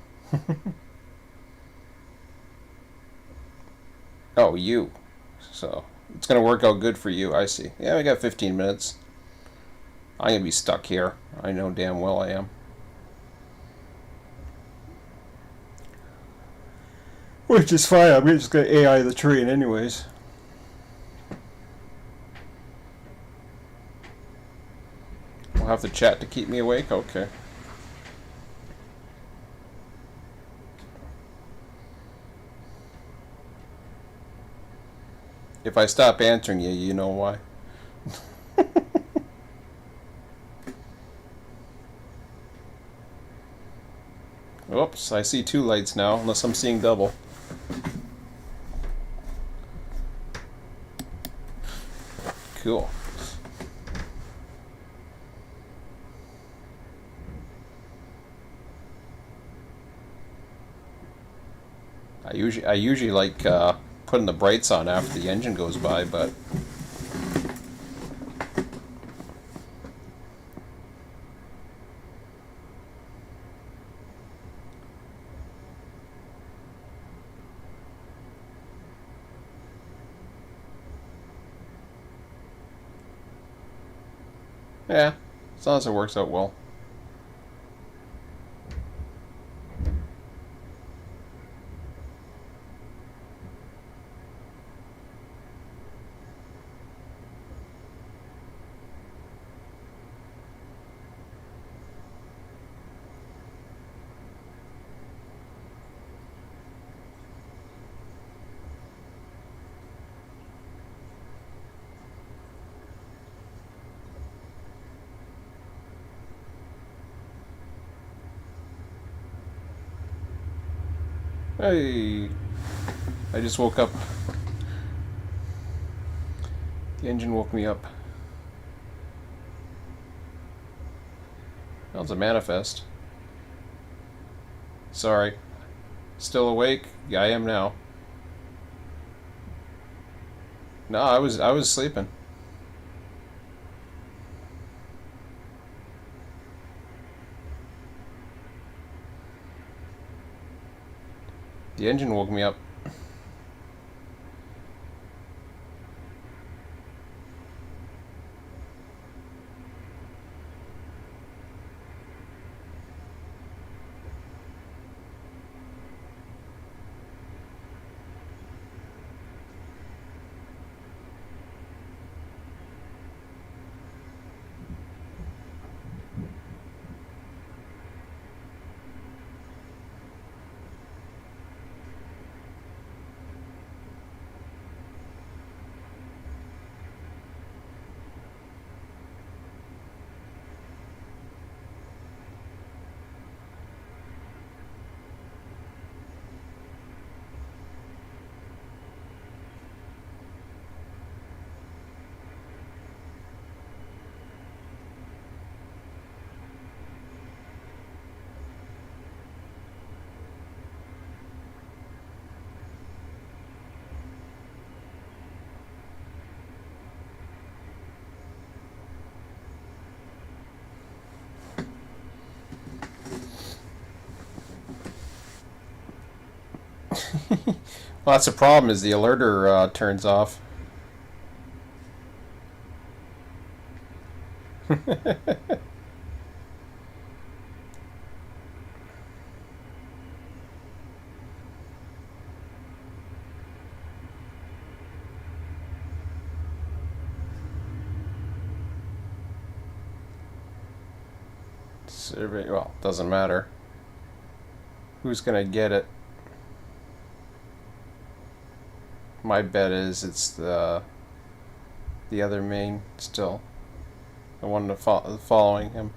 Oh, you. So, it's gonna work out good for you, I see. Yeah, we got 15 minutes. I'm gonna be stuck here. I know damn well I am. Which is fine, I'm just gonna AI the train anyways. We'll have to chat to keep me awake? Okay. If I stop answering you, you know why. Oops, I see two lights now, unless I'm seeing double. Cool. I usually like putting the brights on after the engine goes by, but yeah, as long as it works out well. Hey, I just woke up. The engine woke me up. That was a manifest. Sorry. Still awake? Yeah, I am now. No, I was sleeping. The engine woke me up. Well, that's the problem, is the alerter turns off. Survey, well, doesn't matter. Who's gonna get it? My bet is it's the other main still. The one following him.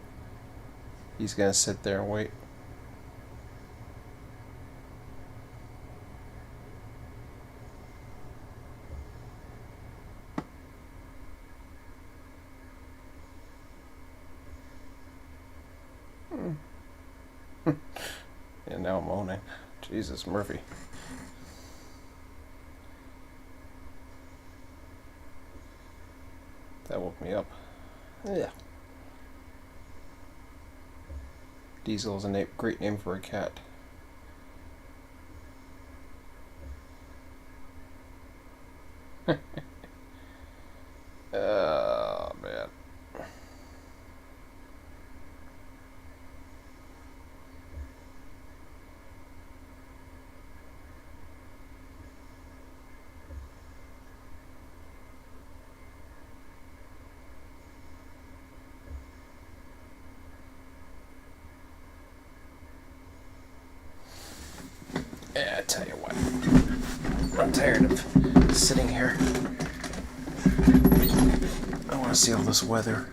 He's gonna sit there and wait. And now I'm owning. Jesus, Murphy. That woke me up. Yeah. Diesel is a great name for a cat. Oh, man. Yeah, I tell you what. I'm tired of sitting here. I want to see all this weather.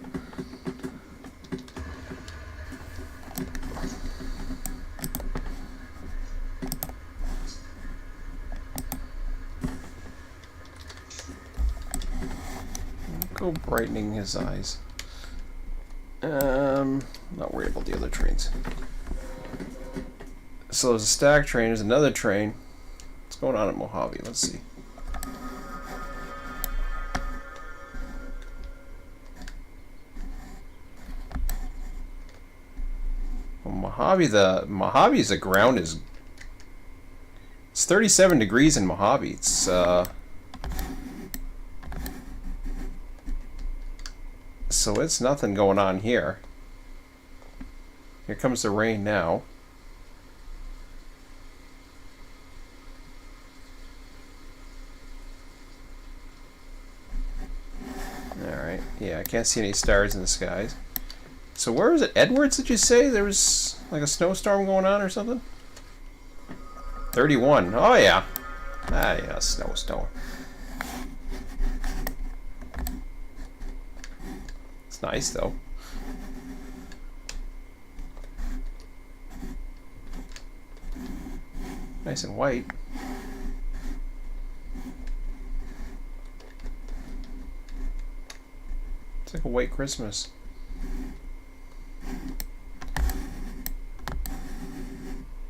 Go brightening his eyes. Not worried about the other trains. So there's a stack train, there's another train. What's going on at Mojave? Let's see. Well, Mojave's the ground is, it's 37 degrees in Mojave. It's so it's nothing going on here. Here comes the rain now. Alright, yeah, I can't see any stars in the skies. So where is it? Edwards, did you say? There was like a snowstorm going on or something? 31. Oh yeah. Ah yeah, snowstorm. It's nice though. Nice and white. It's like a white Christmas.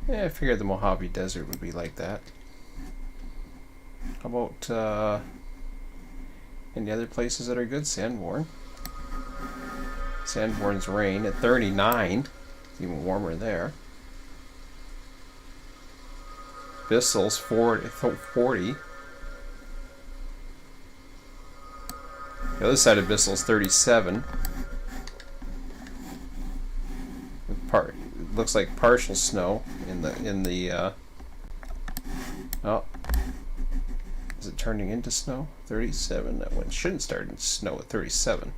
Yeah, I figured the Mojave Desert would be like that. How about any other places that are good? Sanborn. Sanborn's rain at 39. It's even warmer there. Bissell's 40. The other side of Bissell's 37. It looks like partial snow in the oh, is it turning into snow? 37. That one shouldn't start in snow at 37.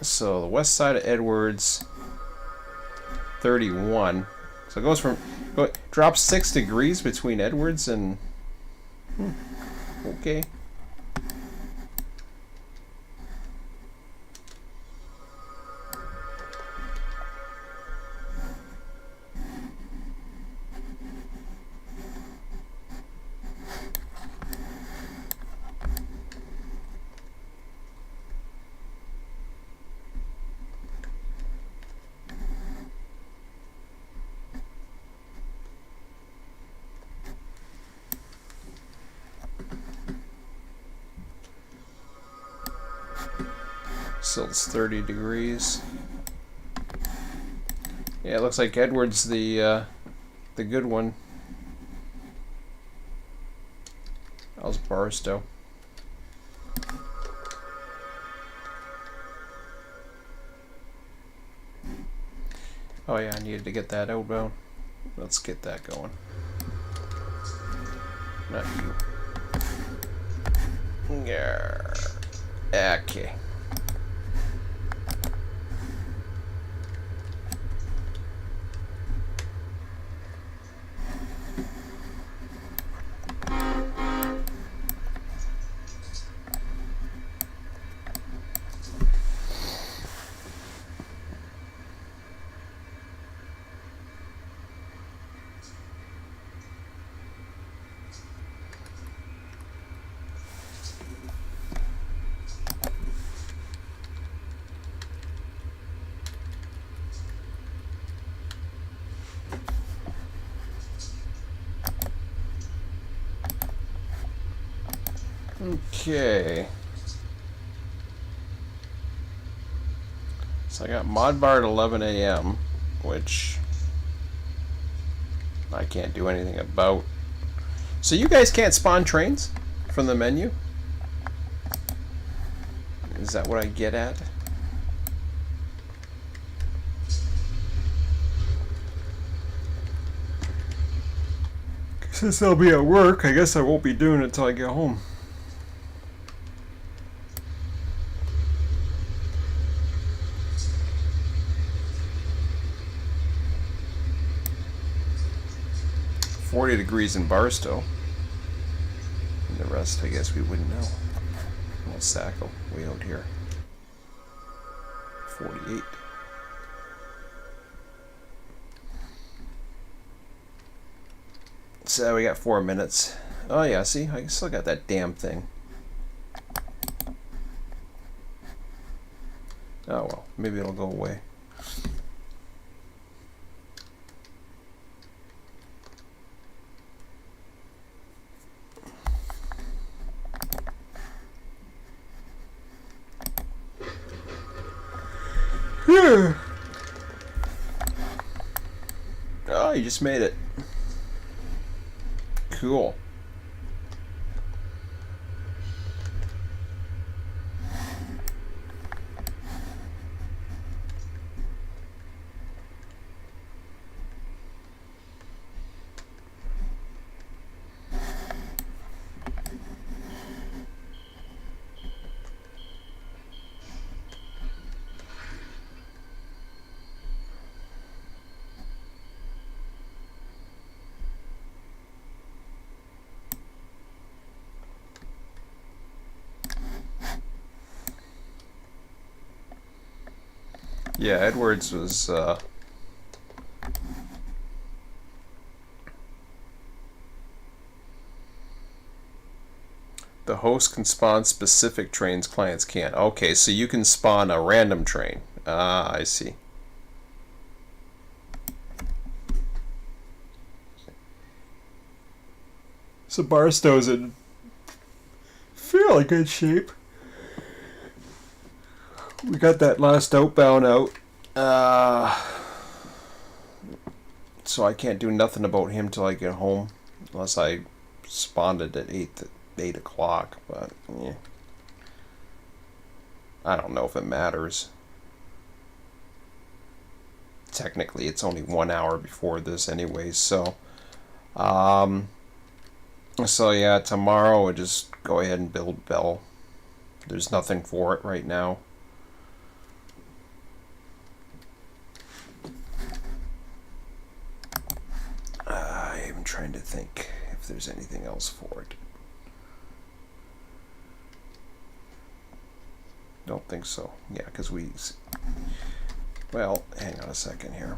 So the west side of Edwards, 31. So it drops 6 degrees between Edwards and okay. So it's 30 degrees. Yeah, it looks like Edwards the good one. How's Barstow? Oh yeah, I needed to get that outbound. Let's get that going. Not you. Okay. Okay. So I got Modbar at 11 a.m., which I can't do anything about. So you guys can't spawn trains from the menu? Is that what I get at? Since I'll be at work, I guess I won't be doing it till I get home. .40 in Barstow. And the rest, I guess we wouldn't know. Well, Saco, way out here. 48. So we got 4 minutes. Oh yeah, see, I still got that damn thing. Oh well, maybe it'll go away. Oh, you just made it. Cool. Yeah, Edwards was the host can spawn specific trains, clients can't. Okay, so you can spawn a random train. Ah, I see. So Barstow's in fairly good shape. We got that last outbound out. So I can't do nothing about him till I get home. Unless I spawned it at 8 o'clock. But, yeah. I don't know if it matters. Technically, it's only 1 hour before this anyway, so... So yeah, tomorrow I'll just go ahead and build Bell. There's nothing for it right now. I'm trying to think if there's anything else for it. Don't think so. Yeah, because we... Well, hang on a second here.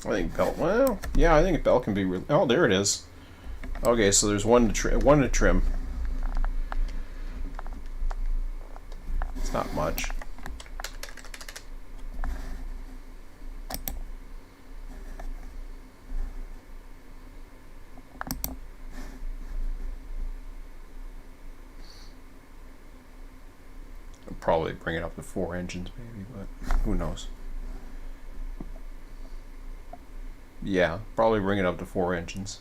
I think belt. Well, yeah, I think belt can be. Oh, there it is. Okay, so there's one to trim. It's not much. I'll probably bring it up to 4 engines maybe, but who knows. Yeah, probably bring it up to 4 engines.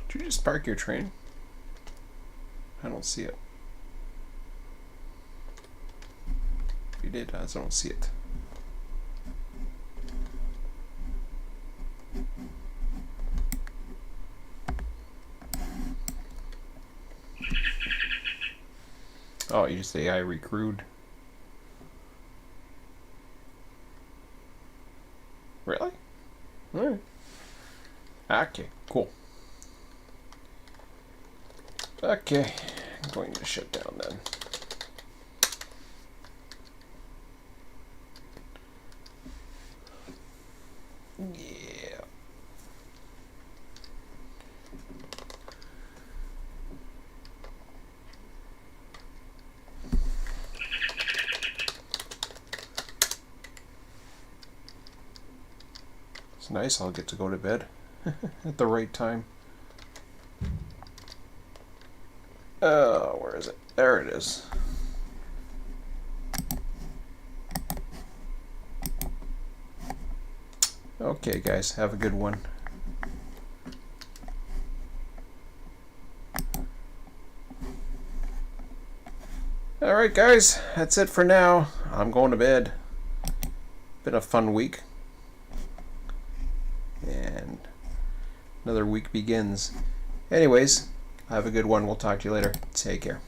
Did you just park your train? I don't see it. If you did, I don't see it. Oh, you just AI recruit. Really? Alright. Okay, cool. Okay, I'm going to shut down then. Yeah. It's nice, I'll get to go to bed at the right time. Oh, where is it? There it is. Okay, guys, have a good one. Alright, guys, that's it for now. I'm going to bed. Been a fun week. And another week begins. Anyways, have a good one. We'll talk to you later. Take care.